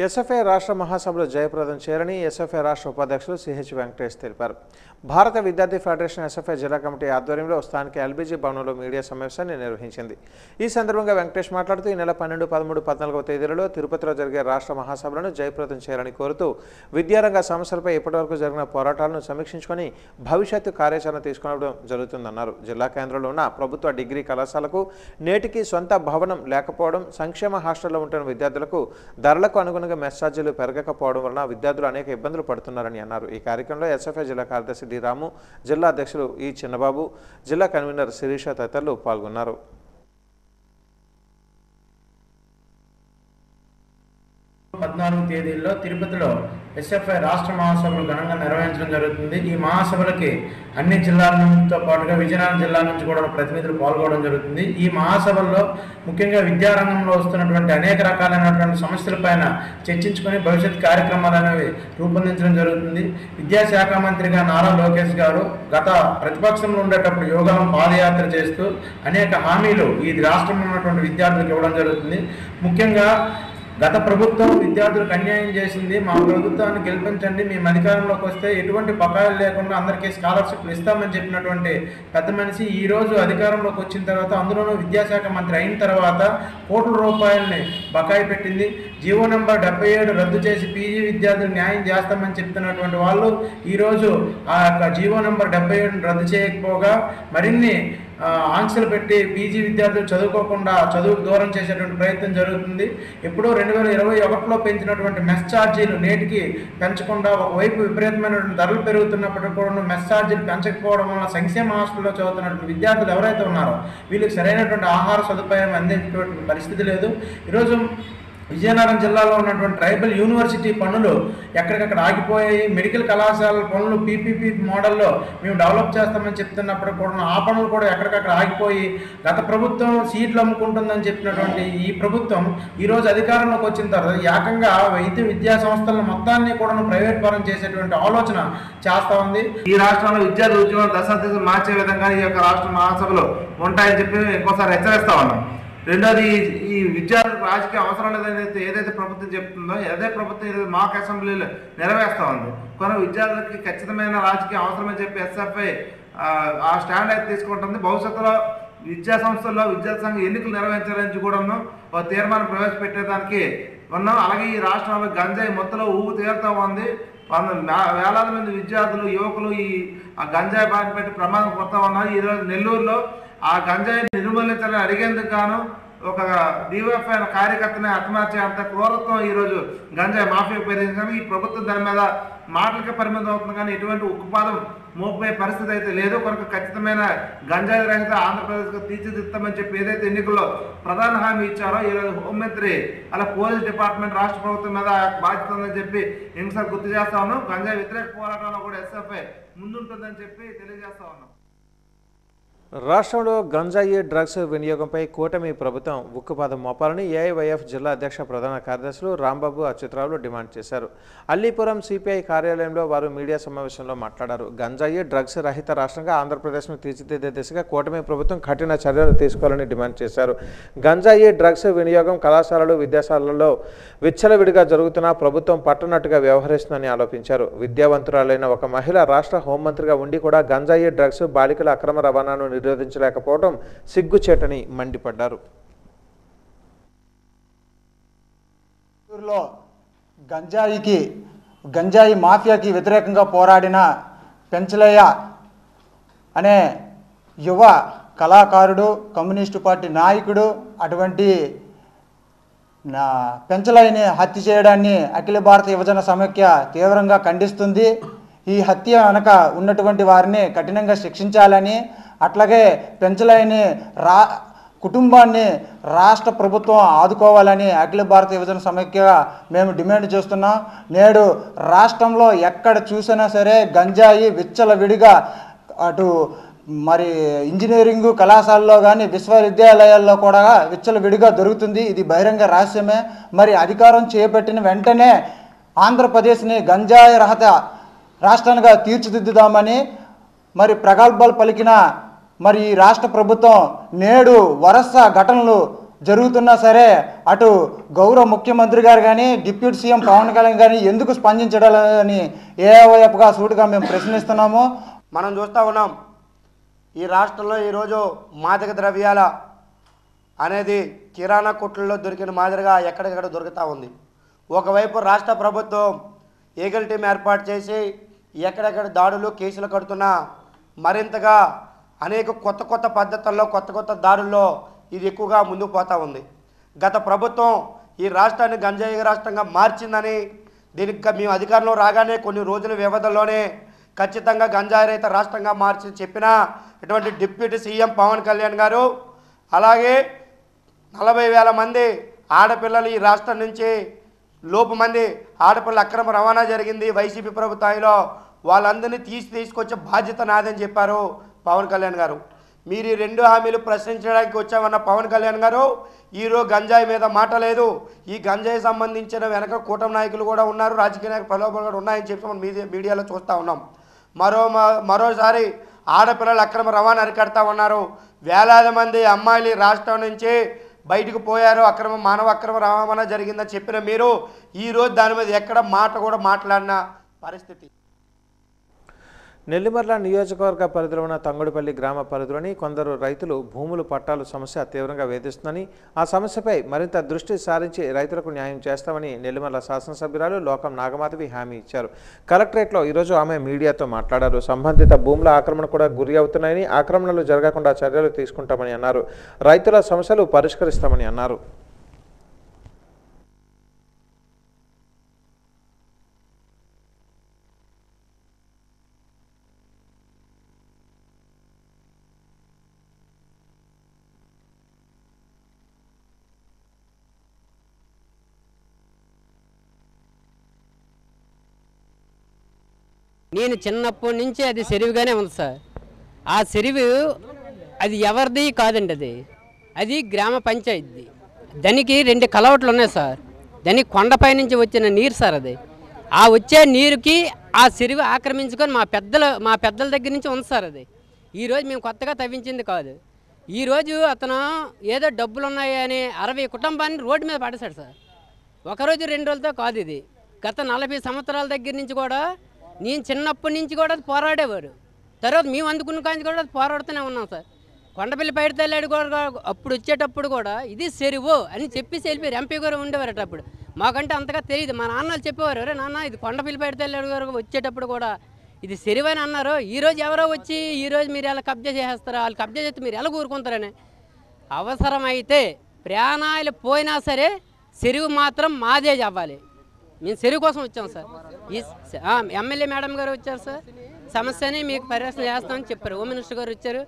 S2: ఎస్ఎఫ్ఐ రాష్ట్ర మహాసభలో జయప్రదం చేయాలని ఎస్ఎఫ్ఐ రాష్ట్ర ఉపాధ్యక్షులు సిహెచ్ వెంకటేష్ తెలిపారు. భారత విద్యార్థి ఫెడరేషన్ ఎస్ఎఫ్ఐ జిల్లా కమిటీ ఆధ్వర్యంలో స్థానిక ఎల్బీజీ భవనంలో మీడియా సమావేశాన్ని నిర్వహించింది. ఈ సందర్భంగా వెంకటేష్ మాట్లాడుతూ ఈ నెల 12, 13, 14వ తేదీలలో తిరుపతిలో జరిగే రాష్ట్ర మహాసభలను జయప్రదం చేయాలని కోరుతూ విద్యారంగ సమస్యలపై ఇప్పటివరకు జరిగిన పోరాటాలను సమీక్షించుకొని భవిష్యత్తు కార్యాచరణ తీసుకోవడం జరుగుతుందన్నారు. జిల్లా కేంద్రంలో ఉన్న ప్రభుత్వ డిగ్రీ కళాశాలకు నేటికి సొంత భవనం లేకపోవడం, సంక్షేమ హాస్టల్లో ఉంటున్న విద్యార్థులకు ధరలకు అనుగుణంగా మెస్ ఛార్జీలు పెరగకపోవడం వలన విద్యార్థులు అనేక ఇబ్బందులు పడుతున్నారని అన్నారు. ఈ కార్యక్రమంలో ఎస్ఎఫ్ఐ జిల్లా కార్యదర్శి డి రాము, జిల్లా అధ్యక్షులు ఈ చిన్నబాబు, జిల్లా కన్వీనర్ శిరీష తదితరులు పాల్గొన్నారు.
S3: 14 తేదీల్లో తిరుపతిలో ఎస్ఎఫ్ఐ రాష్ట్ర మహాసభలు ఘనంగా నిర్వహించడం జరుగుతుంది. ఈ మహాసభలకి అన్ని జిల్లాలతో పాటుగా విజయనగరం జిల్లా నుంచి కూడా ప్రతినిధులు పాల్గొనడం జరుగుతుంది. ఈ మహాసభల్లో ముఖ్యంగా విద్యారంగంలో వస్తున్నటువంటి అనేక రకాలైనటువంటి సమస్యలపైన చర్చించుకొని భవిష్యత్ కార్యక్రమాలు అనేవి రూపొందించడం జరుగుతుంది. విద్యాశాఖ మంత్రిగా నారా లోకేష్ గారు గత ప్రతిపక్షంలో ఉండేటప్పుడు యోగాలను పాదయాత్ర చేస్తూ అనేక హామీలు ఈ రాష్ట్రంలో ఉన్నటువంటి విద్యార్థులకు ఇవ్వడం జరుగుతుంది. ముఖ్యంగా గత ప్రభుత్వం విద్యార్థులకు అన్యాయం చేసింది, మా ప్రభుత్వాన్ని గెలిపించండి, మేము అధికారంలోకి వస్తే ఎటువంటి బకాయిలు లేకుండా అందరికీ స్కాలర్షిప్లు ఇస్తామని చెప్పినటువంటి పెద్ద మనిషి ఈరోజు అధికారంలోకి వచ్చిన తర్వాత, అందులోనూ విద్యాశాఖ మంత్రి అయిన తర్వాత కోట్ల రూపాయలని బకాయి పెట్టింది. జీవో నెంబర్ 77 రద్దు చేసి పీజీ విద్యార్థులు న్యాయం చేస్తామని చెప్తున్నటువంటి వాళ్ళు ఈరోజు ఆ యొక్క జీవో నెంబర్ 77 రద్దు చేయకపోగా మరిన్ని ఆంక్షలు పెట్టి పీజీ విద్యార్థులు చదువుకోకుండా చదువుకు దూరం చేసేటువంటి ప్రయత్నం జరుగుతుంది. ఎప్పుడో 2021లో పెంచినటువంటి మెస్ ఛార్జీలు నేటికి పెంచకుండా, ఒకవైపు విపరీతమైనటువంటి ధరలు పెరుగుతున్నప్పటికీ కూడా మెస్ ఛార్జీలు పెంచకపోవడం వల్ల సంక్షేమ హాస్టల్లో చదువుతున్నటువంటి విద్యార్థులు ఎవరైతే ఉన్నారో వీళ్ళకి సరైనటువంటి ఆహార సదుపాయం అందించేటువంటి పరిస్థితి లేదు. ఈరోజు విజయనగరం జిల్లాలో ఉన్నటువంటి ట్రైబల్ యూనివర్సిటీ పనులు ఎక్కడికక్కడ ఆగిపోయాయి. మెడికల్ కళాశాలల పనులు పీపీపీ మోడల్లో మేము డెవలప్ చేస్తామని చెప్తున్నప్పుడు కూడా ఆ పనులు కూడా ఎక్కడికక్కడ ఆగిపోయి, గత ప్రభుత్వం సీట్లు అమ్ముకుంటుందని చెప్పినటువంటి ఈ ప్రభుత్వం ఈరోజు అధికారంలోకి వచ్చిన తర్వాత ఏకంగా వైద్య విద్యా సంస్థలను మొత్తాన్ని కూడా ప్రైవేట్ పరం చేసేటువంటి ఆలోచన చేస్తూ ఉంది. ఈ రాష్ట్రంలో విద్యార్థి ఉద్యోగం దశాదిశలు మార్చే విధంగా ఈ యొక్క రాష్ట్ర మహాసభలు ఉంటాయని చెప్పి ఇంకోసారి హెచ్చరిస్తా ఉన్నాం. రెండోది, ఈ విద్యార్థులకు రాజకీయ అవసరం లేదని ఏదైతే ప్రభుత్వం చెప్తుందో అదే ప్రభుత్వం మాక్ అసెంబ్లీలో నెరవేరుస్తూ ఉంది. కొన్ని విద్యార్థులకి ఖచ్చితమైన రాజకీయ అవసరమని చెప్పి ఎస్ఎఫ్ఐ ఆ స్టాండ్ అయితే తీసుకుంటుంది. భవిష్యత్తులో విద్యా సంస్థల్లో విద్యార్థి సంఘ ఎన్నికలు నిర్వహించాలని కూడా ఒక తీర్మానం ప్రవేశపెట్టేదానికి ఉన్నాం. అలాగే ఈ రాష్ట్రంలో గంజాయి మొత్తంలో ఊపు తీరుతూ ఉంది. వేలాది మంది విద్యార్థులు, యువకులు ఈ గంజాయి బారిన పెట్టి ప్రమాదం పడుతూ ఉన్నారు. ఈరోజు నెల్లూరులో ఆ గంజాయిని నిర్మూలించాలని అడిగేందుకు గాను ఒక డివైఎఫ్ఐ కార్యకర్తని హతమార్చే అంత క్రూరత్వం ఈరోజు గంజాయి మాఫియా పెరిగింది. ఈ ప్రభుత్వం దాని మీద మాటలకే పరిమితం అవుతుంది కానీ ఎటువంటి ఉక్కుపాదం మోపే పరిస్థితి అయితే లేదు. కనుక ఖచ్చితమైన గంజాయి రహిత ఆంధ్రప్రదేశ్కు తీర్చిదిద్దామని చెప్పి ఏదైతే ఎన్నికల్లో ప్రధాన హామీ ఇచ్చారో ఈరోజు హోంమంత్రి అలా పోలీస్ డిపార్ట్మెంట్ రాష్ట్ర ప్రభుత్వం మీద బాధ్యత ఉందని చెప్పి ఇంకోసారి గుర్తు చేస్తా ఉన్నాం. గంజాయి వ్యతిరేక పోరాటంలో కూడా ఎస్ఎఫ్ఐ ముందుంటుందని చెప్పి తెలియజేస్తా ఉన్నాం.
S2: రాష్ట్రంలో గంజాయి డ్రగ్స్ వినియోగంపై కూటమి ప్రభుత్వం ఉక్కుపాదం మోపాలని ఏఐవైఎఫ్ జిల్లా అధ్యక్ష ప్రధాన కార్యదర్శులు రాంబాబు, అచ్యుతరావులు డిమాండ్ చేశారు. అల్లీపురం సిపిఐ కార్యాలయంలో వారు మీడియా సమావేశంలో మాట్లాడారు. గంజాయి డ్రగ్స్ రహిత రాష్ట్రంగా ఆంధ్రప్రదేశ్ను తీర్చిదిద్దే దిశగా కూటమి ప్రభుత్వం కఠిన చర్యలు తీసుకోవాలని డిమాండ్ చేశారు. గంజాయి డ్రగ్స్ వినియోగం కళాశాలలు, విద్యాశాలల్లో విచ్చలవిడిగా జరుగుతున్నా ప్రభుత్వం పట్టనట్టుగా వ్యవహరిస్తుందని ఆరోపించారు. విద్యావంతురాలైన ఒక మహిళ రాష్ట్ర హోంమంత్రిగా ఉండి కూడా గంజాయి డ్రగ్స్, బాలికల అక్రమ రవాణాను నిరోధించలేకపోవడం సిగ్గుచేటని మండిపడ్డారు.
S13: గంజాయి మాఫియాకి వ్యతిరేకంగా పోరాడిన పెంచలయ్య అనే యువ కళాకారుడు, కమ్యూనిస్టు పార్టీ నాయకుడు, అటువంటి పెంచలయ్యని హత్య చేయడాన్ని అఖిల భారత యువజన సమైక్య తీవ్రంగా ఖండిస్తుంది. ఈ హత్య వెనక ఉన్నటువంటి వారిని కఠినంగా శిక్షించాలని, అట్లాగే పెంచలయ్యని కుటుంబాన్ని రాష్ట్ర ప్రభుత్వం ఆదుకోవాలని అఖిల భారత యువజన సమైక్యగా మేము డిమాండ్ చేస్తున్నాం. నేడు రాష్ట్రంలో ఎక్కడ చూసినా సరే గంజాయి విచ్చలవిడిగా అటు మరి ఇంజనీరింగ్ కళాశాలలో కానీ విశ్వవిద్యాలయాల్లో కూడా విచ్చలవిడిగా దొరుకుతుంది. ఇది బహిరంగ రహస్యమే. మరి అధికారం చేపట్టిన వెంటనే ఆంధ్రప్రదేశ్ని గంజాయి రహిత రాష్ట్రానికి తీర్చిదిద్దుదామని మరి ప్రగల్భాలు పలికిన మరి ఈ రాష్ట్ర ప్రభుత్వం నేడు వరుస ఘటనలు జరుగుతున్నా సరే అటు గౌరవ ముఖ్యమంత్రి గారు కానీ డిప్యూటీ సీఎం పవన్ కళ్యాణ్ గారిని ఎందుకు స్పందించడాలని ఏవైపుగా సూటిగా మేము ప్రశ్నిస్తున్నాము.
S14: మనం చూస్తూ ఉన్నాం ఈ రాష్ట్రంలో ఈరోజు మాదక ద్రవ్యాల అనేది కిరాణా కొట్లలో దొరికిన మాదిరిగా ఎక్కడెక్కడ దొరుకుతూ ఉంది. ఒకవైపు రాష్ట్ర ప్రభుత్వం ఈగల్ టీం ఏర్పాటు చేసి ఎక్కడెక్కడ దాడులు కేసులు కడుతున్నా మరింతగా అనేక కొత్త కొత్త పద్ధతుల్లో కొత్త కొత్త దారుల్లో ఇది ఎక్కువగా ముందుకు పోతూ ఉంది. గత ప్రభుత్వం ఈ రాష్ట్రాన్ని గంజాయి రాష్ట్రంగా మార్చిందని దీనికి మేము అధికారంలో రాగానే కొన్ని రోజుల వ్యవధిలోనే ఖచ్చితంగా గంజాయి రహిత రాష్ట్రంగా మార్చి చెప్పిన ఇటువంటి డిప్యూటీ సీఎం పవన్ కళ్యాణ్ గారు అలాగే 40,000 మంది ఆడపిల్లలు ఈ రాష్ట్రం నుంచి లోపు మంది ఆడపిల్లల అక్రమ రవాణా జరిగింది వైసీపీ ప్రభుత్వంలో. వాళ్ళందరినీ తీసుకొచ్చే బాధ్యత నాదని చెప్పారు పవన్ కళ్యాణ్ గారు. మీరు ఈ 2 హామీలు ప్రశ్నించడానికి వచ్చామన్న పవన్ కళ్యాణ్ గారు ఈరోజు గంజాయి మీద మాట లేదు. ఈ గంజాయి సంబంధించిన వెనక కూటమి నాయకులు కూడా ఉన్నారు, రాజకీయ నాయకులు ప్రలోభాలు కూడా ఉన్నాయని చెప్పి మనం మీడియాలో చూస్తూ ఉన్నాం. మరోసారి ఆడపిల్లల అక్రమ రవాణా అరికడతా ఉన్నారు. వేలాది మంది అమ్మాయిలు రాష్ట్రం నుంచి బయటకు పోయారు, మానవ అక్రమ రవాణా జరిగిందని చెప్పిన మీరు ఈరోజు దాని మీద ఎక్కడ మాట కూడా మాట్లాడిన పరిస్థితి.
S2: నెల్లిమర్ల నియోజకవర్గ పరిధిలో ఉన్న తంగుడుపల్లి గ్రామ పరిధిలోని కొందరు రైతులు భూములు పట్టాలు సమస్య తీవ్రంగా వేధిస్తుందని, ఆ సమస్యపై మరింత దృష్టి సారించి రైతులకు న్యాయం చేస్తామని నెల్లిమర్ల శాసనసభ్యురాలు లోకం నాగమాధవి హామీ ఇచ్చారు. కలెక్టరేట్లో ఈరోజు ఆమె మీడియాతో మాట్లాడారు. సంబంధిత భూముల ఆక్రమణ కూడా గురి అవుతున్నాయని, ఆక్రమణలు జరగకుండా చర్యలు తీసుకుంటామని అన్నారు. రైతుల సమస్యలు పరిష్కరిస్తామని అన్నారు.
S15: నేను చిన్నప్పటి నుంచి అది చెరువుగానే ఉంది సార్. ఆ చెరువు అది ఎవరిది కాదండి, అది గ్రామ పంచాయతీ. దానికి 2 కలవట్లు ఉన్నాయి సార్. దానికి కొండపై నుంచి వచ్చిన నీరు సార్. అది ఆ వచ్చే నీరుకి ఆ చెరువు ఆక్రమించుకొని మా పెద్దల దగ్గర నుంచి ఉంది సార్. అది ఈరోజు మేము కొత్తగా తవ్వించింది కాదు. ఈరోజు అతను ఏదో డబ్బులు ఉన్నాయని 60 కుటుంబాన్ని రోడ్డు మీద పడేశాడు సార్. ఒకరోజు 2 రోజులతో కాదు. ఇది గత 40 సంవత్సరాల దగ్గర నుంచి కూడా నేను చిన్నప్పటి నుంచి కూడా అది పోరాడేవారు. తర్వాత మేము అందుకున్న కానీ కూడా అది పోరాడుతూనే ఉన్నాం సార్. కొండపల్లి పైడితల్లాడు కూడా అప్పుడు వచ్చేటప్పుడు కూడా ఇది చెరువు అని చెప్పేసి వెళ్ళిపోయారు. ఎంపీ గారు ఉండేవారట. అప్పుడు మాకంటే అంతగా తెలియదు. మా నాన్నలు చెప్పేవారు, అరే నాన్న ఇది కొండపల్లి పైడితల్లాడు గారు వచ్చేటప్పుడు కూడా ఇది చెరువు అని అన్నారు. ఈరోజు ఎవరో వచ్చి ఈరోజు మీరు ఎలా కబ్జా చేసేస్తారా, వాళ్ళు కబ్జా చేస్తే మీరు ఎలా కూరుకుంటారని. అవసరమైతే ప్రాణాలు పోయినా సరే చెరువు మాత్రం మాదే అవ్వాలి. మేము చెరువు కోసం వచ్చాం సార్. ఈ ఎమ్మెల్యే మేడం గారు వచ్చారు సార్. సమస్యని మీకు పరిరక్షణ చేస్తామని చెప్పారు. హోమ్ మినిస్టర్ గారు వచ్చారు.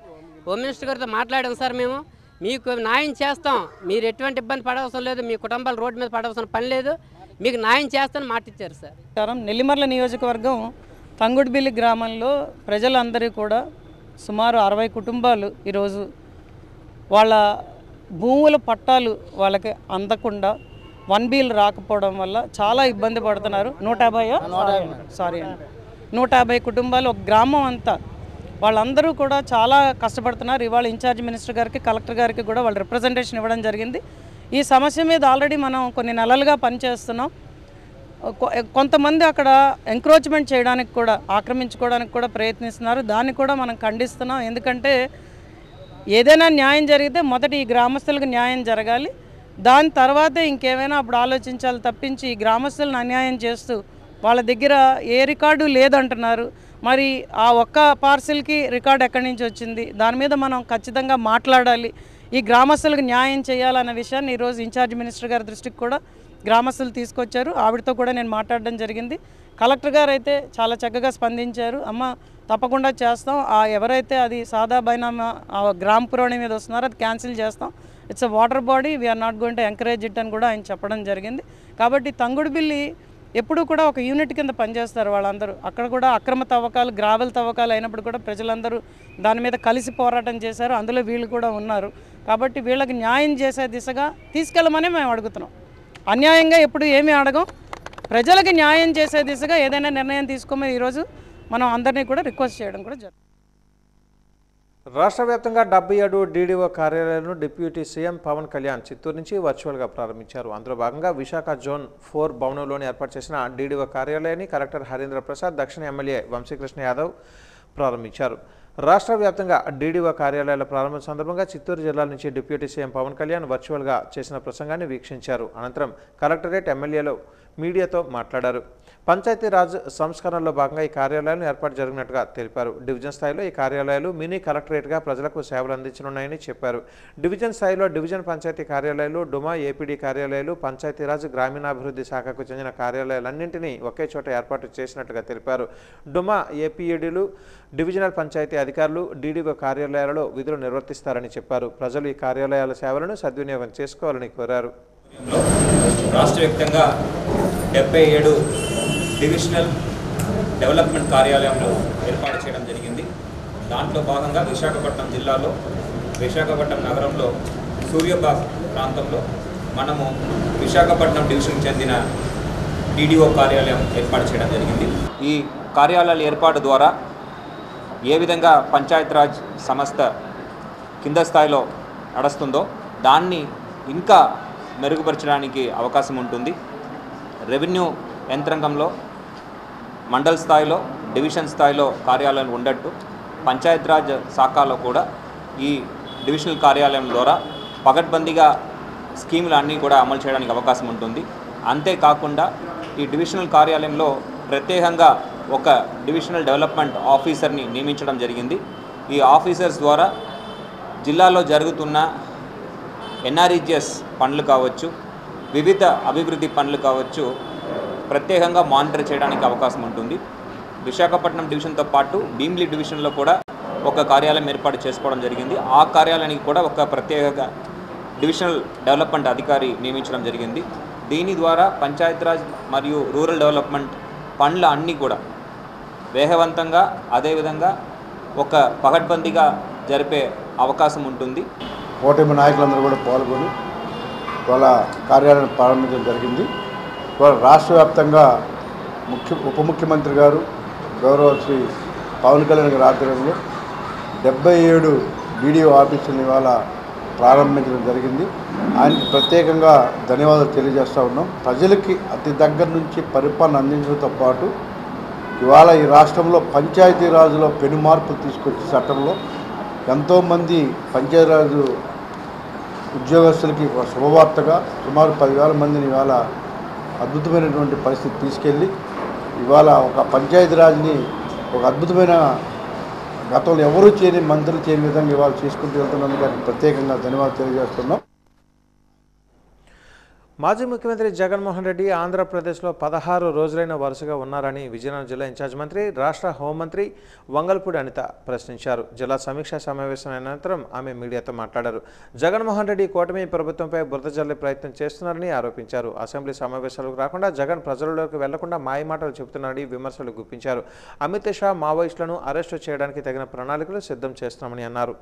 S15: హోమ్ మినిస్టర్ గారితో మాట్లాడాం సార్. మేము మీకు న్యాయం చేస్తాం, మీరు ఎటువంటి ఇబ్బంది పడవసరం లేదు, మీ కుటుంబాలు రోడ్డు మీద పడవలసిన పని లేదు, మీకు న్యాయం చేస్తామని మాట ఇచ్చారు సార్.
S16: నెల్లిమర్ల నియోజకవర్గం తంగుడుబిల్లి గ్రామంలో ప్రజలందరూ కూడా సుమారు 60 కుటుంబాలు ఈరోజు వాళ్ళ భూముల పట్టాలు వాళ్ళకి అందకుండా 1B రాకపోవడం వల్ల చాలా ఇబ్బంది పడుతున్నారు. 150 కుటుంబాలు, ఒక గ్రామం అంతా వాళ్ళందరూ కూడా చాలా కష్టపడుతున్నారు. ఇవాళ ఇన్ఛార్జ్ మినిస్టర్ గారికి, కలెక్టర్ గారికి కూడా వాళ్ళు రిప్రజెంటేషన్ ఇవ్వడం జరిగింది. ఈ సమస్య మీద ఆల్రెడీ మనం కొన్ని నెలలుగా పనిచేస్తున్నాం. కొంతమంది అక్కడ ఎంక్రోచ్మెంట్ చేయడానికి కూడా, ఆక్రమించుకోవడానికి కూడా ప్రయత్నిస్తున్నారు. దాన్ని కూడా మనం ఖండిస్తున్నాం. ఎందుకంటే ఏదైనా న్యాయం జరిగితే మొదట ఈ గ్రామస్తులకు న్యాయం జరగాలి, దాని తర్వాతే ఇంకేమైనా అప్పుడు ఆలోచించాలి తప్పించి ఈ గ్రామస్తులను అన్యాయం చేస్తూ వాళ్ళ దగ్గర ఏ రికార్డు లేదంటున్నారు. మరి ఆ ఒక్క పార్సిల్కి రికార్డు ఎక్కడి నుంచి వచ్చింది, దాని మీద మనం ఖచ్చితంగా మాట్లాడాలి. ఈ గ్రామస్తులకు న్యాయం చేయాలన్న విషయాన్ని ఈరోజు ఇన్ఛార్జ్ మినిస్టర్ గారి దృష్టికి కూడా గ్రామస్తులు తీసుకొచ్చారు. ఆవిడతో కూడా నేను మాట్లాడడం జరిగింది. కలెక్టర్ గారు అయితే చాలా చక్కగా స్పందించారు. అమ్మ తప్పకుండా చేస్తాం, ఎవరైతే అది సాదా బైనామా గ్రామ పురాణి మీద వస్తున్నారో అది క్యాన్సిల్ చేస్తాం. It's a water body, we're not going to encourage it అని కూడా ఆయన చెప్పడం జరిగింది. కాబట్టి తంగుడుబిల్లి ఎప్పుడూ కూడా ఒక యూనిట్ కింద పనిచేస్తారు వాళ్ళందరూ. అక్కడ కూడా అక్రమ తవ్వకాలు, గ్రావెల్ తవ్వకాలు అయినప్పుడు కూడా ప్రజలందరూ దాని మీద కలిసి పోరాటం చేశారు. అందులో వీళ్ళు కూడా ఉన్నారు. కాబట్టి వీళ్ళకి న్యాయం చేసే దిశగా తీసుకెళ్ళమని మేము అడుగుతున్నాం. అన్యాయంగా ఎప్పుడు ఏమీ అడగం. ప్రజలకి న్యాయం చేసే దిశగా ఏదైనా నిర్ణయం తీసుకోమని ఈరోజు మనం అందరినీ కూడా రిక్వెస్ట్ చేయడం కూడా జరుగుతుంది.
S2: రాష్ట్ర వ్యాప్తంగా 77 డీడీఓ కార్యాలయాలను డిప్యూటీ సీఎం పవన్ కళ్యాణ్ చిత్తూరు నుంచి వర్చువల్గా ప్రారంభించారు. అందులో భాగంగా విశాఖ జోన్ 4 భవనంలోని ఏర్పాటు చేసిన డీడీఓ కార్యాలయాన్ని కలెక్టర్ హరీంద్ర ప్రసాద్, దక్షిణ ఎమ్మెల్యే వంశీకృష్ణ యాదవ్ ప్రారంభించారు. రాష్ట్ర వ్యాప్తంగా డీడీఓ కార్యాలయాల ప్రారంభం సందర్భంగా చిత్తూరు జిల్లా నుంచి డిప్యూటీ సీఎం పవన్ కళ్యాణ్ వర్చువల్గా చేసిన ప్రసంగాన్ని వీక్షించారు. అనంతరం కలెక్టరేట్ ఎమ్మెల్యేలు మీడియాతో మాట్లాడారు. పంచాయతీరాజ్ సంస్కరణలో భాగంగా ఈ కార్యాలయాలను ఏర్పాటు జరిగినట్టుగా తెలిపారు. డివిజన్ స్థాయిలో ఈ కార్యాలయాలు మినీ కలెక్టరేట్గా ప్రజలకు సేవలు అందించనున్నాయని చెప్పారు. డివిజన్ స్థాయిలో డివిజన్ పంచాయతీ కార్యాలయాలు, డుమా ఏపీడీ కార్యాలయాలు, పంచాయతీరాజ్ గ్రామీణాభివృద్ధి శాఖకు చెందిన కార్యాలయాలన్నింటినీ ఒకే చోట ఏర్పాటు చేసినట్టుగా తెలిపారు. డుమా ఏపీఈడీలు, డివిజనల్ పంచాయతీ అధికారులు డీడీఓ కార్యాలయాలలో విధులు నిర్వర్తిస్తారని చెప్పారు. ప్రజలు ఈ కార్యాలయాల సేవలను సద్వినియోగం చేసుకోవాలని కోరారు.
S17: రాష్ట్ర వ్యాప్తంగా 77 డివిజనల్ డెవలప్మెంట్ కార్యాలయంలో ఏర్పాటు చేయడం జరిగింది. దాంట్లో భాగంగా విశాఖపట్నం జిల్లాలో విశాఖపట్నం నగరంలో సూర్యాబాగ్ ప్రాంతంలో మనము విశాఖపట్నం డివిజన్కి చెందిన డీడీఓ కార్యాలయం ఏర్పాటు చేయడం జరిగింది. ఈ కార్యాలయాల ఏర్పాటు ద్వారా ఏ విధంగా పంచాయతీరాజ్ సంస్థ కింద స్థాయిలో నడుస్తుందో దాన్ని ఇంకా మెరుగుపరచడానికి అవకాశం ఉంటుంది. రెవెన్యూ యంత్రాంగంలో మండల స్థాయిలో, డివిజన్ స్థాయిలో కార్యాలయాలు ఉండట్టు పంచాయతీరాజ్ శాఖలో కూడా ఈ డివిజనల్ కార్యాలయం ద్వారా పకడ్బందీగా స్కీములు అన్నీ కూడా అమలు చేయడానికి అవకాశం ఉంటుంది. అంతేకాకుండా ఈ డివిజనల్ కార్యాలయంలో ప్రత్యేకంగా ఒక డివిజనల్ డెవలప్మెంట్ ఆఫీసర్ని నియమించడం జరిగింది. ఈ ఆఫీసర్స్ ద్వారా జిల్లాలో జరుగుతున్న ఎన్ఆర్ఈజిఎస్ పనులు కావచ్చు, వివిధ అభివృద్ధి పనులు కావచ్చు ప్రత్యేకంగా మానిటర్ చేయడానికి అవకాశం ఉంటుంది. విశాఖపట్నం డివిజన్తో పాటు భీమిలి డివిజన్లో కూడా ఒక కార్యాలయం ఏర్పాటు చేసుకోవడం జరిగింది. ఆ కార్యాలయానికి కూడా ఒక ప్రత్యేక డివిజనల్ డెవలప్మెంట్ అధికారి నియమించడం జరిగింది. దీని ద్వారా పంచాయతీరాజ్ మరియు రూరల్ డెవలప్మెంట్ పనులు అన్నీ కూడా వేగవంతంగా అదేవిధంగా ఒక పకడ్బందీగా జరిపే అవకాశం ఉంటుంది.
S18: కూటమి నాయకులందరూ కూడా పాల్గొని వాళ్ళ కార్యాలయాన్ని ప్రారంభించడం జరిగింది. వాళ్ళ రాష్ట్ర వ్యాప్తంగా ఉప ముఖ్యమంత్రి గారు గౌరవ శ్రీ పవన్ కళ్యాణ్ గారి ఆధ్వర్యంలో 77 డీడీఓ ఆఫీసులను ఇవాళ ప్రారంభించడం జరిగింది. ఆయనకి ప్రత్యేకంగా ధన్యవాదాలు తెలియజేస్తూ ఉన్నాం. ప్రజలకి అతి దగ్గర నుంచి పరిపాలన అందించడంతో పాటు ఇవాళ ఈ రాష్ట్రంలో పంచాయతీరాజులో పెను మార్పులు తీసుకొచ్చే చట్టంలో ఎంతోమంది పంచాయతీరాజు ఉద్యోగస్తులకి ఒక శుభవార్తగా సుమారు 10,000 మందిని ఇవాళ అద్భుతమైనటువంటి పరిస్థితి తీసుకెళ్ళి ఇవాళ ఒక పంచాయతీరాజ్ని ఒక అద్భుతమైన గతంలో ఎవరూ చేయని మంత్రులు చేయని విధంగా ఇవాళ చేసుకుంటూ వెళ్తున్నందుకు ప్రత్యేకంగా ధన్యవాదాలు తెలియజేస్తున్నాం.
S2: మాజీ ముఖ్యమంత్రి జగన్మోహన్ రెడ్డి ఆంధ్రప్రదేశ్లో 16 రోజులైన వరుసగా ఉన్నారని విజయనగరం జిల్లా ఇన్ఛార్జ్ మంత్రి, రాష్ట్ర హోంమంత్రి వంగల్పూడి అనిత ప్రశ్నించారు. జిల్లా సమీక్షా సమావేశం అనంతరం ఆమె మీడియాతో మాట్లాడారు. జగన్మోహన్ రెడ్డి కూటమి ప్రభుత్వంపై బురద జల్లే ప్రయత్నం చేస్తున్నారని ఆరోపించారు. అసెంబ్లీ సమావేశాలకు రాకుండా జగన్ ప్రజలలోకి వెళ్లకుండా మాయమాటలు చెబుతున్నారని విమర్శలు గుప్పించారు. అమిత్ షా మావోయిస్టులను అరెస్టు చేయడానికి తగిన ప్రణాళికలు సిద్ధం చేస్తున్నామని అన్నారు.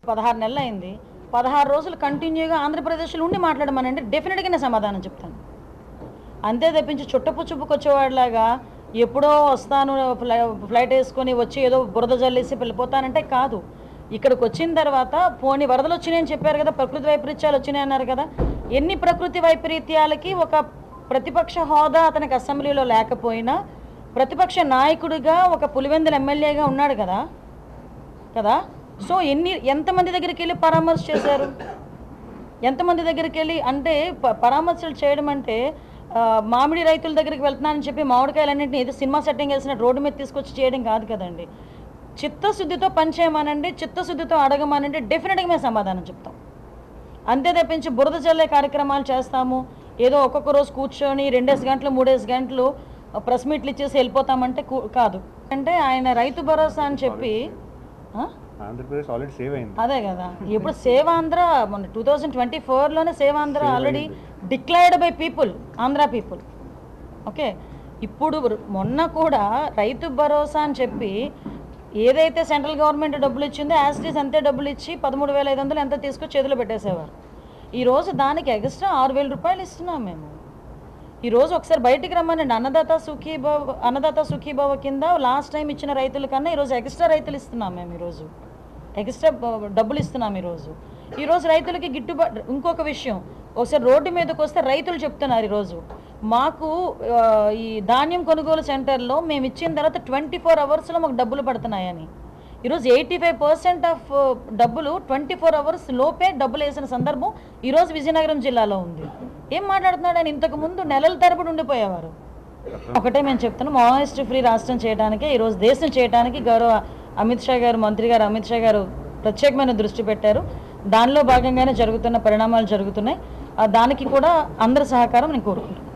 S19: 16 నెలలు అయింది. 16 రోజులు కంటిన్యూగా ఆంధ్రప్రదేశ్లో ఉండి మాట్లాడమనండి, డెఫినెట్గా నేను సమాధానం చెప్తాను. అంతే తప్పించి చుట్టపుచ్చుపుకు వచ్చేవాడిలాగా ఎప్పుడో వస్తాను ఫ్లైట్ వేసుకొని వచ్చి ఏదో బురద జల్లేసి వెళ్ళిపోతానంటే కాదు. ఇక్కడికి వచ్చిన తర్వాత పోనీ వరదలు వచ్చినాయని చెప్పారు కదా, ప్రకృతి వైపరీత్యాలు వచ్చినాయి అన్నారు కదా. ఎన్ని ప్రకృతి వైపరీత్యాలకి ఒక ప్రతిపక్ష హోదా అతనికి అసెంబ్లీలో లేకపోయినా ప్రతిపక్ష నాయకుడిగా ఒక పులివెందుల ఎమ్మెల్యేగా ఉన్నాడు కదా కదా సో ఎంతమంది దగ్గరికి వెళ్ళి పరామర్శ చేశారు? ఎంతమంది దగ్గరికి వెళ్ళి అంటే పరామర్శలు చేయడం అంటే మామిడి రైతుల దగ్గరికి వెళ్తున్నానని చెప్పి మామిడికాయలన్నింటినీ ఏదో సినిమా సెట్టింగ్ వేసిన రోడ్డు మీద తీసుకొచ్చి చేయడం కాదు కదండి. చిత్తశుద్ధితో పనిచేయమానండి, చిత్తశుద్ధితో అడగమానండి, డెఫినెట్గా మేము సమాధానం చెప్తాం. అంతే తప్పించి బురద చల్లే కార్యక్రమాలు చేస్తాము, ఏదో ఒక్కొక్క రోజు కూర్చొని 2 గంటలు 3 గంటలు ప్రెస్ మీట్లు ఇచ్చేసి వెళ్ళిపోతామంటే కాదు. అంటే ఆయన రైతు భరోసా అని చెప్పి
S20: ఆంధ్రప్రదేశ్ ఆల్రెడీ సేవ్ అయింది.
S19: అదే కదా, ఇప్పుడు సేవ్ ఆంధ్ర మొన్న 2024లోనే save Andhra already declared by people, Andhra people. Okay, ఇప్పుడు మొన్న కూడా రైతు భరోసా అని చెప్పి ఏదైతే సెంట్రల్ గవర్నమెంట్ డబ్బులు ఇచ్చిందో యాజ్ ఇట్ ఈస్ అంతే డబ్బులు ఇచ్చి 13,500 ఎంత తీసుకొచ్చి చేతిలో పెట్టేసేవారు. ఈరోజు దానికి ఎక్స్ట్రా 6,000 రూపాయలు ఇస్తున్నాం మేము. ఈరోజు ఒకసారి బయటికి రమ్మనండి. అన్నదాత సుఖీభవ కింద లాస్ట్ టైం ఇచ్చిన రైతుల కన్నా ఈరోజు ఎక్స్ట్రా రైతులు ఇస్తున్నాం మేము. ఈరోజు ఎక్స్ట్రా డబ్బులు ఇస్తున్నాం. ఈరోజు రైతులకి గిట్టుబాటు. ఇంకొక విషయం, ఒకసారి రోడ్డు మీదకి వస్తే రైతులు చెప్తున్నారు ఈరోజు మాకు ఈ ధాన్యం కొనుగోలు సెంటర్లో మేము ఇచ్చిన తర్వాత 24 అవర్స్లో మాకు డబ్బులు పడుతున్నాయని. ఈరోజు 85% ఆఫ్ డబ్బులు 24 అవర్స్ లోపే డబ్బులు వేసిన సందర్భం ఈరోజు విజయనగరం జిల్లాలో ఉంది. ఏం మాట్లాడుతున్నాడు ఆయన? ఇంతకుముందు నెలల తరబడి ఉండిపోయేవారు. ఒకటే మేము చెప్తున్నాం, మావోయిస్ట్ ఫ్రీ రాష్ట్రం చేయడానికే ఈరోజు దేశం చేయడానికి గౌరవ అమిత్ షా గారు, మంత్రి గారు అమిత్ షా గారు ప్రత్యేకమైన దృష్టి పెట్టారు. దానిలో భాగంగానే జరుగుతున్న పరిణామాలు జరుగుతున్నాయి. దానికి కూడా అందరి సహకారం నేను కోరుకుంటున్నాను.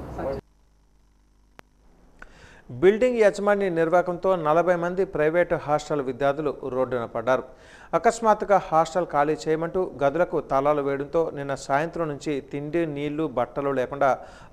S2: బిల్డింగ్ యజమాని నిర్వాహకంతో 40 మంది ప్రైవేటు హాస్టల్ విద్యార్థులు రోడ్డున పడ్డారు. అకస్మాత్తుగా హాస్టల్ ఖాళీ చేయమంటూ గదులకు తాళాలు వేయడంతో నిన్న సాయంత్రం నుంచి తిండి, నీళ్లు, బట్టలు లేకుండా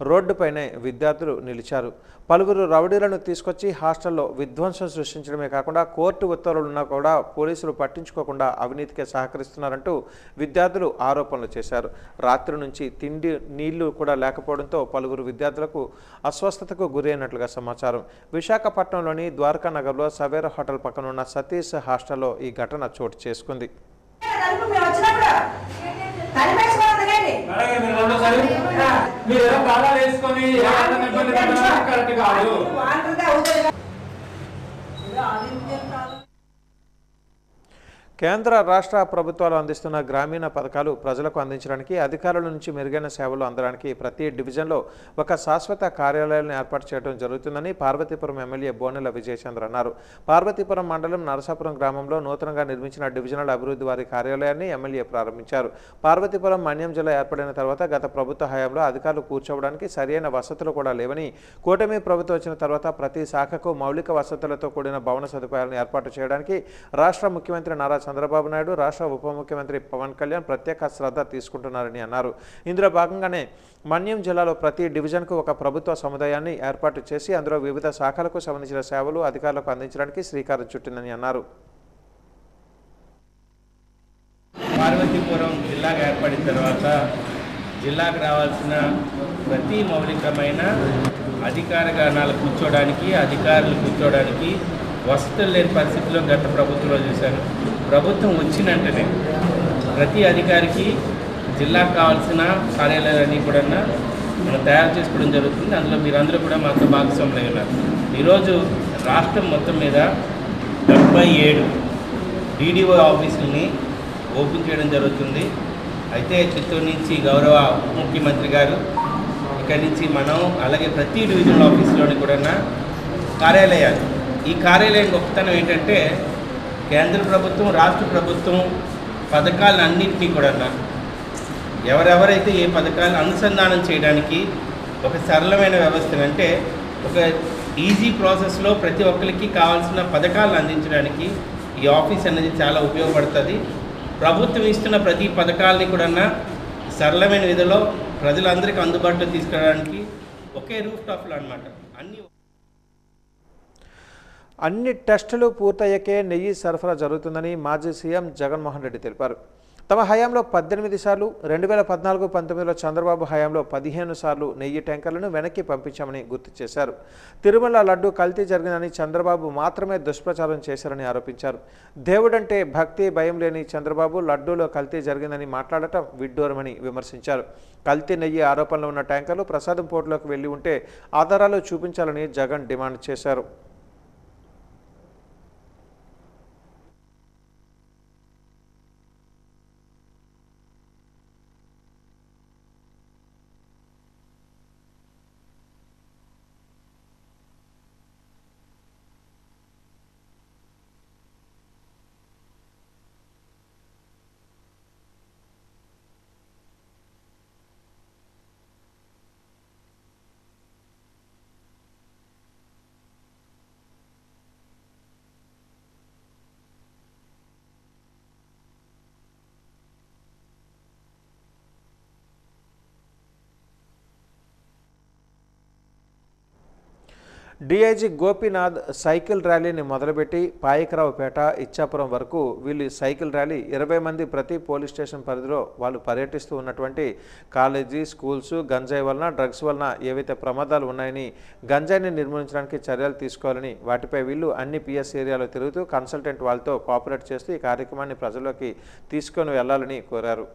S2: రోడ్డుపైనే విద్యార్థులు నిలిచారు. పలువురు రౌడీలను తీసుకొచ్చి హాస్టల్లో విధ్వంసం సృష్టించడమే కాకుండా కోర్టు ఉత్తర్వులున్నా కూడా పోలీసులు పట్టించుకోకుండా అవినీతికి సహకరిస్తున్నారంటూ విద్యార్థులు ఆరోపణలు చేశారు. రాత్రి నుంచి తిండి, నీళ్లు కూడా లేకపోవడంతో పలువురు విద్యార్థులకు అస్వస్థతకు గురైనట్లుగా సమాచారం. విశాఖపట్నంలోని ద్వారకా నగర్లో సవేరా హోటల్ పక్కనున్న సతీష్ హాస్టల్లో ఈ ఘటన చోటు చేసుకుంది. కేంద్ర రాష్ట్ర ప్రభుత్వాలు అందిస్తున్న గ్రామీణ పథకాలు ప్రజలకు అందించడానికి, అధికారుల నుంచి మెరుగైన సేవలు అందడానికి ప్రతి డివిజన్లో ఒక శాశ్వత కార్యాలయాలను ఏర్పాటు చేయడం జరుగుతుందని పార్వతీపురం ఎమ్మెల్యే బోనెల విజయచంద్ర అన్నారు. పార్వతీపురం మండలం నరసాపురం గ్రామంలో నూతనంగా నిర్మించిన డివిజనల్ అభివృద్ధి వారి కార్యాలయాన్ని ఎమ్మెల్యే ప్రారంభించారు. పార్వతీపురం మన్యం జిల్లా ఏర్పడిన తర్వాత గత ప్రభుత్వ హయాంలో అధికారులు కూర్చోవడానికి సరైన వసతులు కూడా లేవని, కూటమి ప్రభుత్వం వచ్చిన తర్వాత ప్రతి శాఖకు మౌలిక వసతులతో కూడిన భవన సదుపాయాలను ఏర్పాటు చేయడానికి రాష్ట్ర ముఖ్యమంత్రి నారా చంద్రబాబు నాయుడు, రాష్ట్ర ఉప ముఖ్యమంత్రి పవన్ కళ్యాణ్ ప్రత్యేక శ్రద్ధ తీసుకుంటున్నారని అన్నారు. ఇందులో భాగంగానే మన్యం జిల్లాలో ప్రతి డివిజన్కు ఒక ప్రభుత్వ సముదాయాన్ని ఏర్పాటు చేసి అందులో వివిధ శాఖలకు సంబంధించిన సేవలు అధికారులకు అందించడానికి శ్రీకారం చుట్టిందని అన్నారు.
S21: పార్వతీపురం జిల్లాగా ఏర్పడిన తర్వాత జిల్లాకు రావాల్సిన ప్రతి మౌలికమైన అధికార గణాలు కూర్చోడానికి, అధికారులు కూర్చోడానికి వసతులు లేని పరిస్థితిలో గత ప్రభుత్వంలో చూశాను. ప్రభుత్వం వచ్చిన వెంటనే ప్రతి అధికారికి జిల్లాకు కావాల్సిన కార్యాలయాలన్నీ కూడా మనం తయారు చేసుకోవడం జరుగుతుంది. అందులో మీరందరూ కూడా మాతో భాగస్వాములై ఉన్నారు. ఈరోజు రాష్ట్రం మొత్తం మీద 77 DDO ఆఫీసుల్ని ఓపెన్ చేయడం జరుగుతుంది. అయితే చిత్తూరు నుంచి గౌరవ ముఖ్యమంత్రి గారు, ఇక్కడి నుంచి మనం అలాగే ప్రతి డివిజనల్ ఆఫీసులోని కూడా కార్యాలయాలు. ఈ కార్యాలయం గొప్పతనం ఏంటంటే కేంద్ర ప్రభుత్వం, రాష్ట్ర ప్రభుత్వం పథకాలన్నింటినీ కూడా ఎవరెవరైతే ఏ పథకాలు అనుసంధానం చేయడానికి ఒక సరళమైన వ్యవస్థ, అంటే ఒక ఈజీ ప్రాసెస్లో ప్రతి ఒక్కరికి కావాల్సిన పథకాలను అందించడానికి ఈ ఆఫీస్ అనేది చాలా ఉపయోగపడుతుంది. ప్రభుత్వం ఇస్తున్న ప్రతి పథకాలని కూడా సరళమైన విధిలో ప్రజలందరికీ అందుబాటులో తీసుకురావడానికి ఒకే రూఫ్ టాప్లో అన్నమాట.
S2: అన్ని టెస్టులు పూర్తయ్యాకే నెయ్యి సరఫరా జరుగుతుందని మాజీ సీఎం జగన్మోహన్ రెడ్డి తెలిపారు. తమ హయాంలో 18 సార్లు, 2014-19లో చంద్రబాబు హయాంలో 15 సార్లు నెయ్యి ట్యాంకర్లను వెనక్కి పంపించామని గుర్తు చేశారు. తిరుమల లడ్డు కల్తీ జరిగిందని చంద్రబాబు మాత్రమే దుష్ప్రచారం చేశారని ఆరోపించారు. దేవుడంటే భక్తి, భయం లేని చంద్రబాబు లడ్డూలో కల్తీ జరిగిందని మాట్లాడటం విడ్డూరమని విమర్శించారు. కల్తీ నెయ్యి ఆరోపణలు ఉన్న ట్యాంకర్లు ప్రసాదం పోర్టులోకి వెళ్లి ఉంటే ఆధారాలు చూపించాలని జగన్ డిమాండ్ చేశారు. డీఐజీ గోపీనాథ్ సైకిల్ ర్యాలీని మొదలుపెట్టి పాయకరావుపేట ఇచ్చాపురం వరకు వీళ్ళు సైకిల్ ర్యాలీ 20 మంది ప్రతి పోలీస్ స్టేషన్ పరిధిలో వాళ్ళు పర్యటిస్తూ ఉన్నటువంటి కాలేజీ స్కూల్స్ గంజాయి వలన డ్రగ్స్ వలన ఏవైతే ప్రమాదాలు ఉన్నాయని గంజాయిని నిర్మూలించడానికి చర్యలు తీసుకోవాలని వాటిపై వీళ్ళు అన్ని పిఎస్ ఏరియాలో తిరుగుతూ కన్సల్టెంట్ వాళ్ళతో కోఆపరేట్ చేస్తూ ఈ కార్యక్రమాన్ని ప్రజల్లోకి తీసుకొని వెళ్లాలని కోరారు.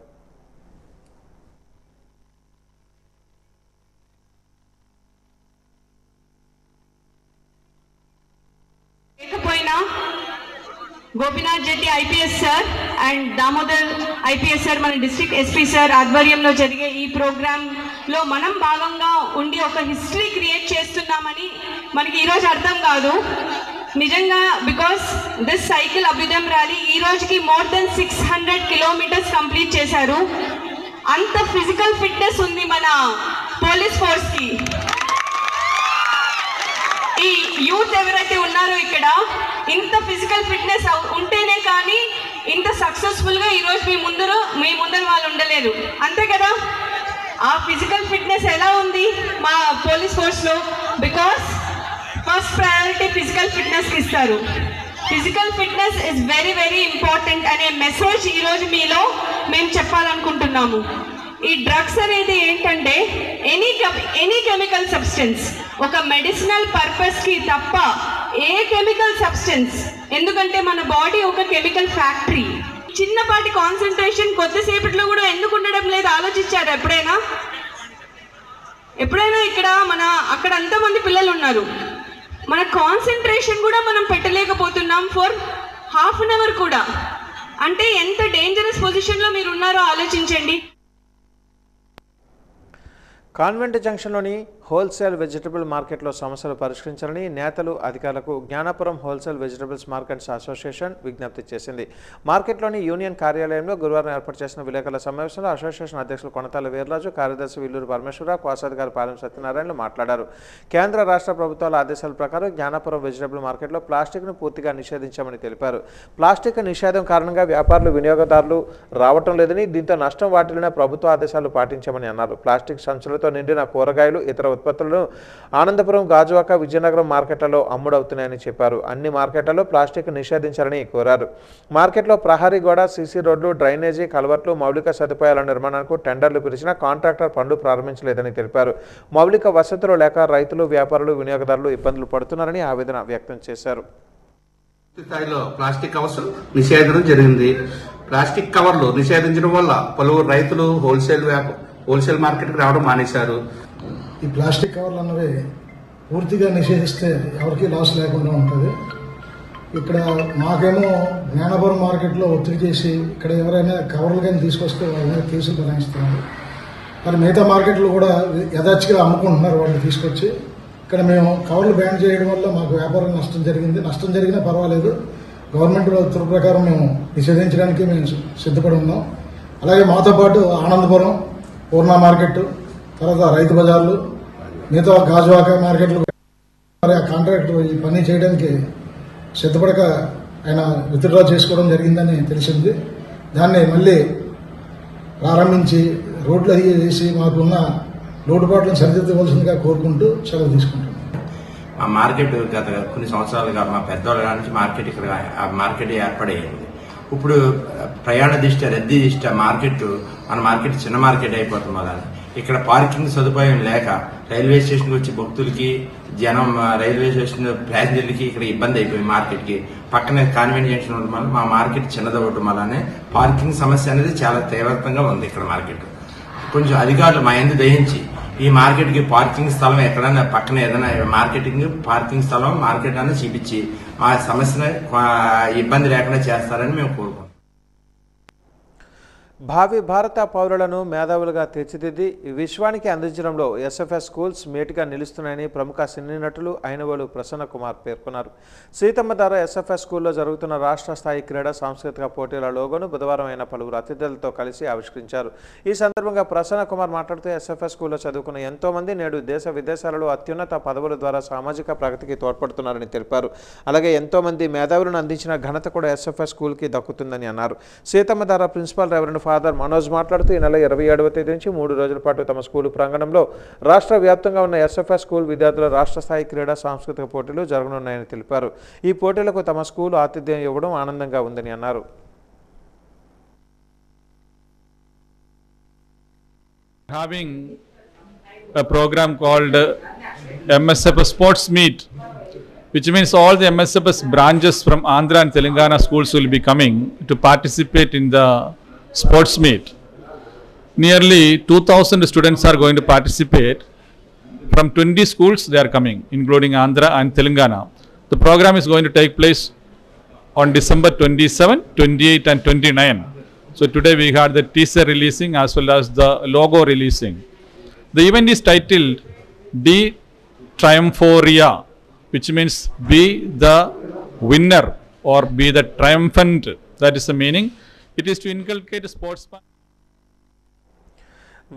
S1: Gopinath Reddy IPS sir and Damodar IPS sir మన డిస్ట్రిక్ట్ ఎస్పీ సార్ ఆధ్వర్యంలో జరిగే ఈ ప్రోగ్రాంలో మనం భాగంగా ఉండి ఒక హిస్టరీ క్రియేట్ చేస్తున్నామని మనకి ఈరోజు అర్థం కాదు నిజంగా. బికాస్ దిస్ సైకిల్ అభ్యుదయం ర్యాలీ ఈ రోజుకి మోర్ దెన్ 600 కిలోమీటర్స్ కంప్లీట్ చేశారు. అంత ఫిజికల్ ఫిట్నెస్ ఉంది మన పోలీస్ ఫోర్స్కి. ఈ యూత్ ఎవరైతే ఉన్నారో ఇక్కడ ఇంత ఫిజికల్ ఫిట్నెస్ ఉంటేనే కానీ ఇంత సక్సెస్ఫుల్గా ఈరోజు మీ ముందర వాళ్ళు ఉండలేరు, అంతే కదా. ఆ ఫిజికల్ ఫిట్నెస్ ఎలా ఉంది మా పోలీస్ ఫోర్స్లో? బికాస్ ఫస్ట్ ప్రయారిటీ ఫిజికల్ ఫిట్నెస్కి ఇస్తారు. Physical fitness is very very important అనే మెసేజ్ ఈరోజు మీలో మేము చెప్పాలనుకుంటున్నాము. ఈ డ్రగ్స్ అనేది ఏంటంటే ఎనీ కెమికల్ సబ్స్టెన్స్ ఒక మెడిసినల్ పర్పస్కి తప్ప ఏ కెమికల్ సబ్స్టెన్స్, ఎందుకంటే మన బాడీ ఒక కెమికల్ ఫ్యాక్టరీ. చిన్నపాటి కాన్సన్ట్రేషన్ కొద్దిసేపట్లో కూడా ఎందుకు ఉండడం లేదు ఆలోచించారు ఎప్పుడైనా? ఇక్కడ అక్కడ అంతమంది పిల్లలు ఉన్నారు, మన కాన్సన్ట్రేషన్ కూడా మనం పెట్టలేకపోతున్నాం ఫర్ హాఫ్ అన్ అవర్ కూడా. అంటే ఎంత డేంజరస్ పొజిషన్లో మీరు ఉన్నారో ఆలోచించండి.
S2: కాన్వెంట్ జంక్షన్లోని హోల్సేల్ వెజిటబుల్ మార్కెట్లో సమస్యలు పరిష్కరించాలని నేతలు అధికారులకు Gnanapuram wholesale vegetables markets association విజ్ఞప్తి చేసింది. మార్కెట్లోని యూనియన్ కార్యాలయంలో గురువారం ఏర్పాటు చేసిన విలేకరుల సమావేశంలో అసోసియేషన్ అధ్యక్షులు కొనతాల వీర్రాజు, కార్యదర్శి విల్లూరు పరమేశ్వరరావు, కోశాధికారి పాలెం సత్యనారాయణలు మాట్లాడారు. కేంద్ర రాష్ట్ర ప్రభుత్వాల ఆదేశాల ప్రకారం జ్ఞానాపురం వెజిటబుల్ మార్కెట్లో ప్లాస్టిక్ను పూర్తిగా నిషేధించామని తెలిపారు. ప్లాస్టిక్ నిషేధం కారణంగా వ్యాపారులు వినియోగదారులు రావటం లేదని, దీంతో నష్టం వాటిల్లిన ప్రభుత్వ ఆదేశాలు పాటించామని అన్నారు. ప్లాస్టిక్ సంచులతో నిండిన కూరగాయలు ఇతర ఉత్పత్తులను ఆనందపురం, గాజువాక, విజయనగరం మార్కెట్లలో అమ్ముడవుతున్నాయని చెప్పారు. అన్ని మార్కెట్లలో ప్లాస్టిక్ నిషేధించాలని కోరారు. మార్కెట్లో ప్రహరీ గోడ, సీసీ రోడ్లు, డ్రైనేజీ, కల్వర్ట్లు, మౌలిక సదుపాయాల నిర్మాణానికి టెండర్లు పిలిచినా కాంట్రాక్టర్ పనులు ప్రారంభించలేదని తెలిపారు. మౌలిక వసతులు లేక రైతులు, వ్యాపారులు, వినియోగదారులు ఇబ్బందులు పడుతున్నారని ఆవేదన వ్యక్తం చేశారు.
S22: స్థాయిలో ప్లాస్టిక్ కవర్స్ నిషేధం జరిగింది. ప్లాస్టిక్ కవర్లు నిషేధించడం వల్ల పలువురు రైతులు హోల్సేల్ మార్కెట్కి రావడం మానేశారు.
S23: ఈ ప్లాస్టిక్ కవర్లు అన్నవి పూర్తిగా నిషేధిస్తే ఎవరికి లాస్ లేకుండా ఉంటుంది. ఇక్కడ మాకేమో జ్ఞానపురం మార్కెట్లో ఒత్తిడి చేసి ఇక్కడ ఎవరైనా కవర్లు కానీ తీసుకొస్తే వాళ్ళ మీద కేసులు బనాయిస్తున్నారు. మరి మిగతా మార్కెట్లు కూడా యథాచిగా అమ్ముకుంటున్నారు వాళ్ళు తీసుకొచ్చి. ఇక్కడ మేము కవర్లు బ్యాన్ చేయడం వల్ల మాకు వ్యాపారం నష్టం జరిగింది. నష్టం జరిగినా పర్వాలేదు, గవర్నమెంట్ ఉత్తర్వు ప్రకారం మేము నిషేధించడానికి మేము సిద్ధపడి ఉన్నాం. అలాగే మాతో పాటు ఆనందపురం, పూర్ణ మార్కెట్, తర్వాత రైతు బజార్లు, మిగతా గాజువాక మార్కెట్లు మరి ఆ కాంట్రాక్టర్ ఈ పని చేయడానికి సిద్ధపడక ఆయన విత్డ్రా చేసుకోవడం జరిగిందని తెలిసింది. దాన్ని మళ్ళీ ప్రారంభించి రోడ్లు అది వేసి మాకున్న లోటుపాట్లను సరిదిద్దవలసిందిగా కోరుకుంటూ సెలవు తీసుకుంటున్నాం.
S24: ఆ మార్కెట్ గత కొన్ని సంవత్సరాలుగా మా పెద్దవాళ్ళ నుంచి మార్కెట్ ఇక్కడ ఆ మార్కెట్ ఏర్పడేయండి. ఇప్పుడు ప్రయాణ దృష్ట్యా, రద్దీ దృష్ట్యా మన మార్కెట్ చిన్న మార్కెట్ అయిపోతుంది. అలా ఇక్కడ పార్కింగ్ సదుపాయం లేక రైల్వే స్టేషన్కి వచ్చి భక్తులకి, జనం రైల్వే స్టేషన్ ప్యాసింజర్లకి ఇక్కడ ఇబ్బంది అయిపోయింది. మార్కెట్కి పక్కనే కాన్వెంట్ జంక్షన్ ఉండడం వల్ల మా మార్కెట్ చిన్నదవ్వడం వల్లనే పార్కింగ్ సమస్య అనేది చాలా తీవ్రంగా ఉంది. ఇక్కడ మార్కెట్ కొంచెం అధికారులు మా యందు దయించి ఈ మార్కెట్కి పార్కింగ్ స్థలం ఎక్కడైనా పక్కన ఏదైనా పార్కింగ్ స్థలం మార్కెట్ అన్న చూపించి ఆ సమస్యను ఇబ్బంది లేకుండా చేస్తారని మేము కోరుకుంటున్నాం.
S2: భావి భారత పౌరులను మేధావులుగా తీర్చిదిద్ది విశ్వానికి అందించడంలో ఎస్ఎఫ్ఎస్ స్కూల్స్ మేటిగా నిలుస్తున్నాయని ప్రముఖ సినీ నటులు అయినవోలు ప్రసన్న కుమార్ పేర్కొన్నారు. సీతమ్మధార ఎస్ఎఫ్ఎస్ స్కూల్లో జరుగుతున్న రాష్ట్ర స్థాయి క్రీడా సాంస్కృతిక పోటీల లోగోను బుధవారం ఆయన పలువురు అతిథులతో కలిసి ఆవిష్కరించారు. ఈ సందర్భంగా ప్రసన్న కుమార్ మాట్లాడుతూ ఎస్ఎఫ్ఎస్ స్కూల్లో చదువుకున్న ఎంతో మంది నేడు దేశ విదేశాలలో అత్యున్నత పదవుల ద్వారా సామాజిక ప్రగతికి తోడ్పడుతున్నారని తెలిపారు. అలాగే ఎంతో మంది మేధావులను అందించిన ఘనత కూడా ఎస్ఎఫ్ఎస్ స్కూల్కి దక్కుతుందని అన్నారు. Seethammadhara principal reverend father Manoj మాట్లాడుతూ ఈ నెల 27వ తేదీ నుంచి 3 రోజుల పాటు తమ స్కూలు ప్రాంగణంలో రాష్ట్ర వ్యాప్తంగా ఉన్న ఎస్ఎఫ్ఎస్ స్కూల్ విద్యార్థుల రాష్ట్ర స్థాయి క్రీడా సాంస్కృతిక పోటీలు జరగనున్నాయని తెలిపారు. ఈ పోటీలకు తమ స్కూలు ఆతిథ్యం ఇవ్వడం ఆనందంగా ఉందని అన్నారు.
S4: Having a program called MSFS Sports Meet, which means all the MSFS branches from Andhra and Telangana schools will be coming to participate in the sports meet. Nearly 2,000 students are going to participate. From 20 schools they are coming, including Andhra and Telangana. The program is going to take place on December 27, 28 and 29. So today we had the teaser releasing as well as the logo releasing. The event is titled De Triumphoria, which means be the winner or be the triumphant. That is the meaning. It is to inculcate sports.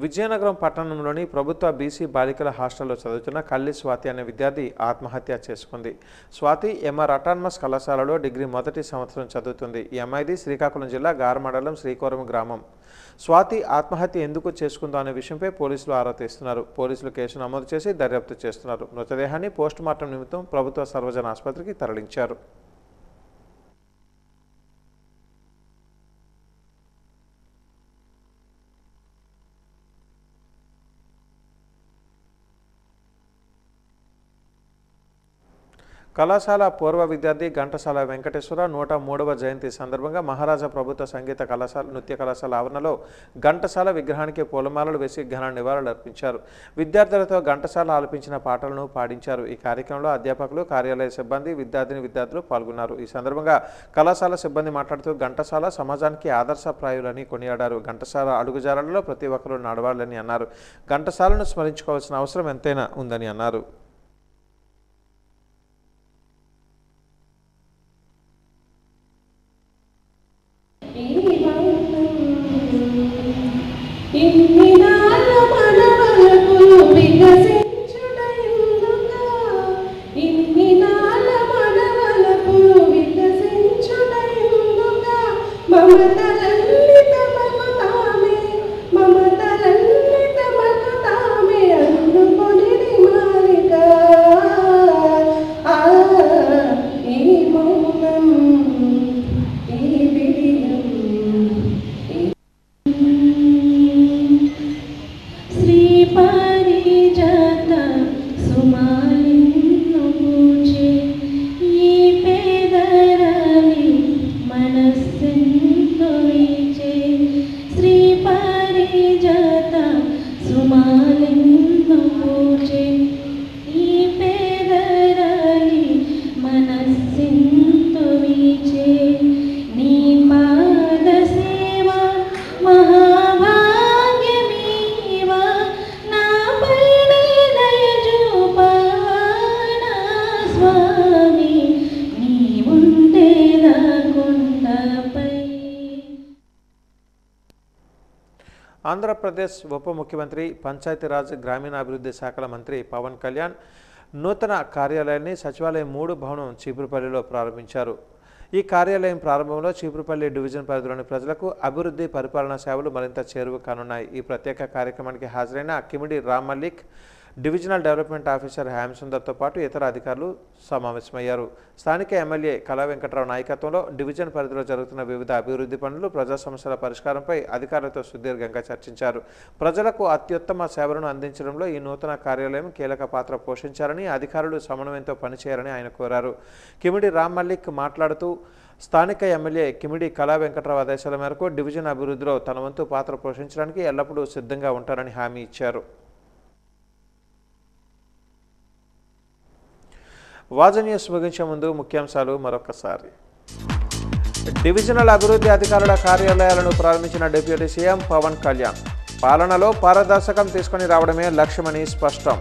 S2: Vizianagaram పట్టణంలోని ప్రభుత్వ BC బాలికల హాస్టల్లో చదువుతున్న కల్లి స్వాతి అనే విద్యార్థి ఆత్మహత్య చేసుకుంది. Swathi MR autonomous కళాశాలలో డిగ్రీ మొదటి సంవత్సరం చదువుతుంది. ఈ అమ్మాయిది శ్రీకాకుళం జిల్లా గార మండలం శ్రీకోరం గ్రామం. స్వాతి ఆత్మహత్య ఎందుకు చేసుకుందో అనే విషయంపై పోలీసులు ఆరా తీస్తున్నారు. పోలీసులు కేసు నమోదు చేసి దర్యాప్తు చేస్తున్నారు. మృతదేహాన్ని పోస్టుమార్టం నిమిత్తం ప్రభుత్వ సర్వజన ఆసుపత్రికి తరలించారు. కళాశాల పూర్వ విద్యార్థి ఘంటసాల వెంకటేశ్వర 103వ జయంతి సందర్భంగా మహారాజా ప్రభుత్వ సంగీత కళాశాల నృత్య కళాశాల ఆవరణలో ఘంటసాల విగ్రహానికి పూలమాలలు వేసి ఘన నివాళులు అర్పించారు. విద్యార్థులతో ఘంటసాల ఆలపించిన పాటలను పాడించారు. ఈ కార్యక్రమంలో అధ్యాపకులు, కార్యాలయ సిబ్బంది, విద్యార్థులు పాల్గొన్నారు. ఈ సందర్భంగా కళాశాల సిబ్బంది మాట్లాడుతూ ఘంటసాల సమాజానికి ఆదర్శప్రాయులని కొనియాడారు. ఘంటసాల అడుగుజాడలలో ప్రతి ఒక్కరూ నడవాలని అన్నారు. ఘంటసాలను స్మరించుకోవాల్సిన అవసరం ఎంతైనా ఉందని అన్నారు. ఆంధ్రప్రదేశ్ ఉప ముఖ్యమంత్రి పంచాయతీరాజ్ గ్రామీణాభివృద్ధి శాఖల మంత్రి పవన్ కళ్యాణ్ నూతన కార్యాలయాన్ని సచివాలయం 3 భవనం చీపురుపల్లిలో ప్రారంభించారు. ఈ కార్యాలయం ప్రారంభంలో చీపురుపల్లి డివిజన్ పరిధిలోని ప్రజలకు అభివృద్ధి పరిపాలనా సేవలు మరింత చేరువ కానున్నాయి. ఈ ప్రత్యేక కార్యక్రమానికి హాజరైన Kimidi Ram Mallik, divisional development officer హేమసుందర్తో పాటు ఇతర అధికారులు సమావేశమయ్యారు. స్థానిక ఎమ్మెల్యే కళా వెంకట్రావు నాయకత్వంలో డివిజన్ పరిధిలో జరుగుతున్న వివిధ అభివృద్ధి పనులు, ప్రజా సమస్యల పరిష్కారంపై అధికారులతో సుదీర్ఘంగా చర్చించారు. ప్రజలకు అత్యుత్తమ సేవలను అందించడంలో ఈ నూతన కార్యాలయం కీలక పాత్ర పోషించారని, అధికారులు సమన్వయంతో పనిచేయాలని ఆయన కోరారు. కిమిడి రామ్ మల్లిక్ మాట్లాడుతూ స్థానిక ఎమ్మెల్యే కిమిడి కళా వెంకట్రావు ఆదేశాల మేరకు డివిజన్ అభివృద్ధిలో తన వంతు పాత్ర పోషించడానికి ఎల్లప్పుడూ సిద్ధంగా ఉంటారని హామీ ఇచ్చారు. వాజ న్యూస్ ముగించే ముందు ముఖ్యాంశాలు మరొకసారి. డివిజనల్ అభివృద్ధి అధికారుల కార్యాలయాలను ప్రారంభించిన డిప్యూటీ సీఎం పవన్ కళ్యాణ్. పాలనలో పారదర్శకం తీసుకొని రావడమే లక్ష్యమని స్పష్టం.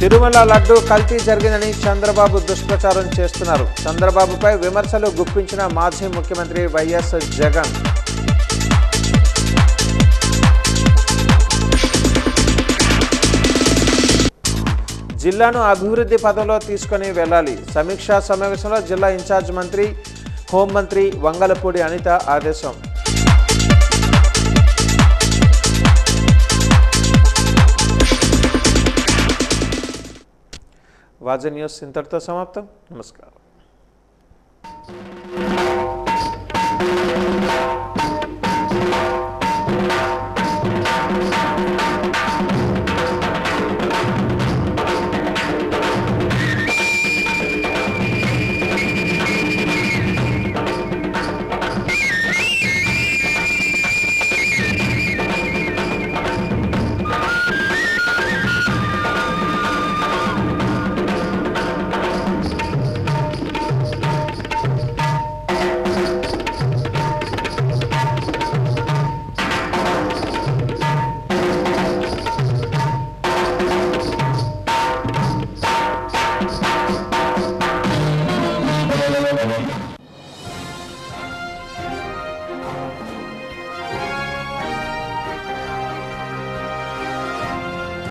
S2: తిరుమల లడ్డు కల్తీ జరిగిందని చంద్రబాబు దుష్ప్రచారం చేస్తున్నారు. చంద్రబాబుపై విమర్శలు గుప్పించిన మాజీ ముఖ్యమంత్రి వైఎస్ జగన్. జిల్లాను అభివృద్ధి పథంలో తీసుకొని వెళ్ళాలి. సమీక్షా సమావేశంలో జిల్లా ఇన్ఛార్జ్ మంత్రి హోంమంత్రి వంగలపూడి అనిత ఆదేశం. వాజ న్యూస్ ఇంతటితో సమాప్తం. నమస్కారం.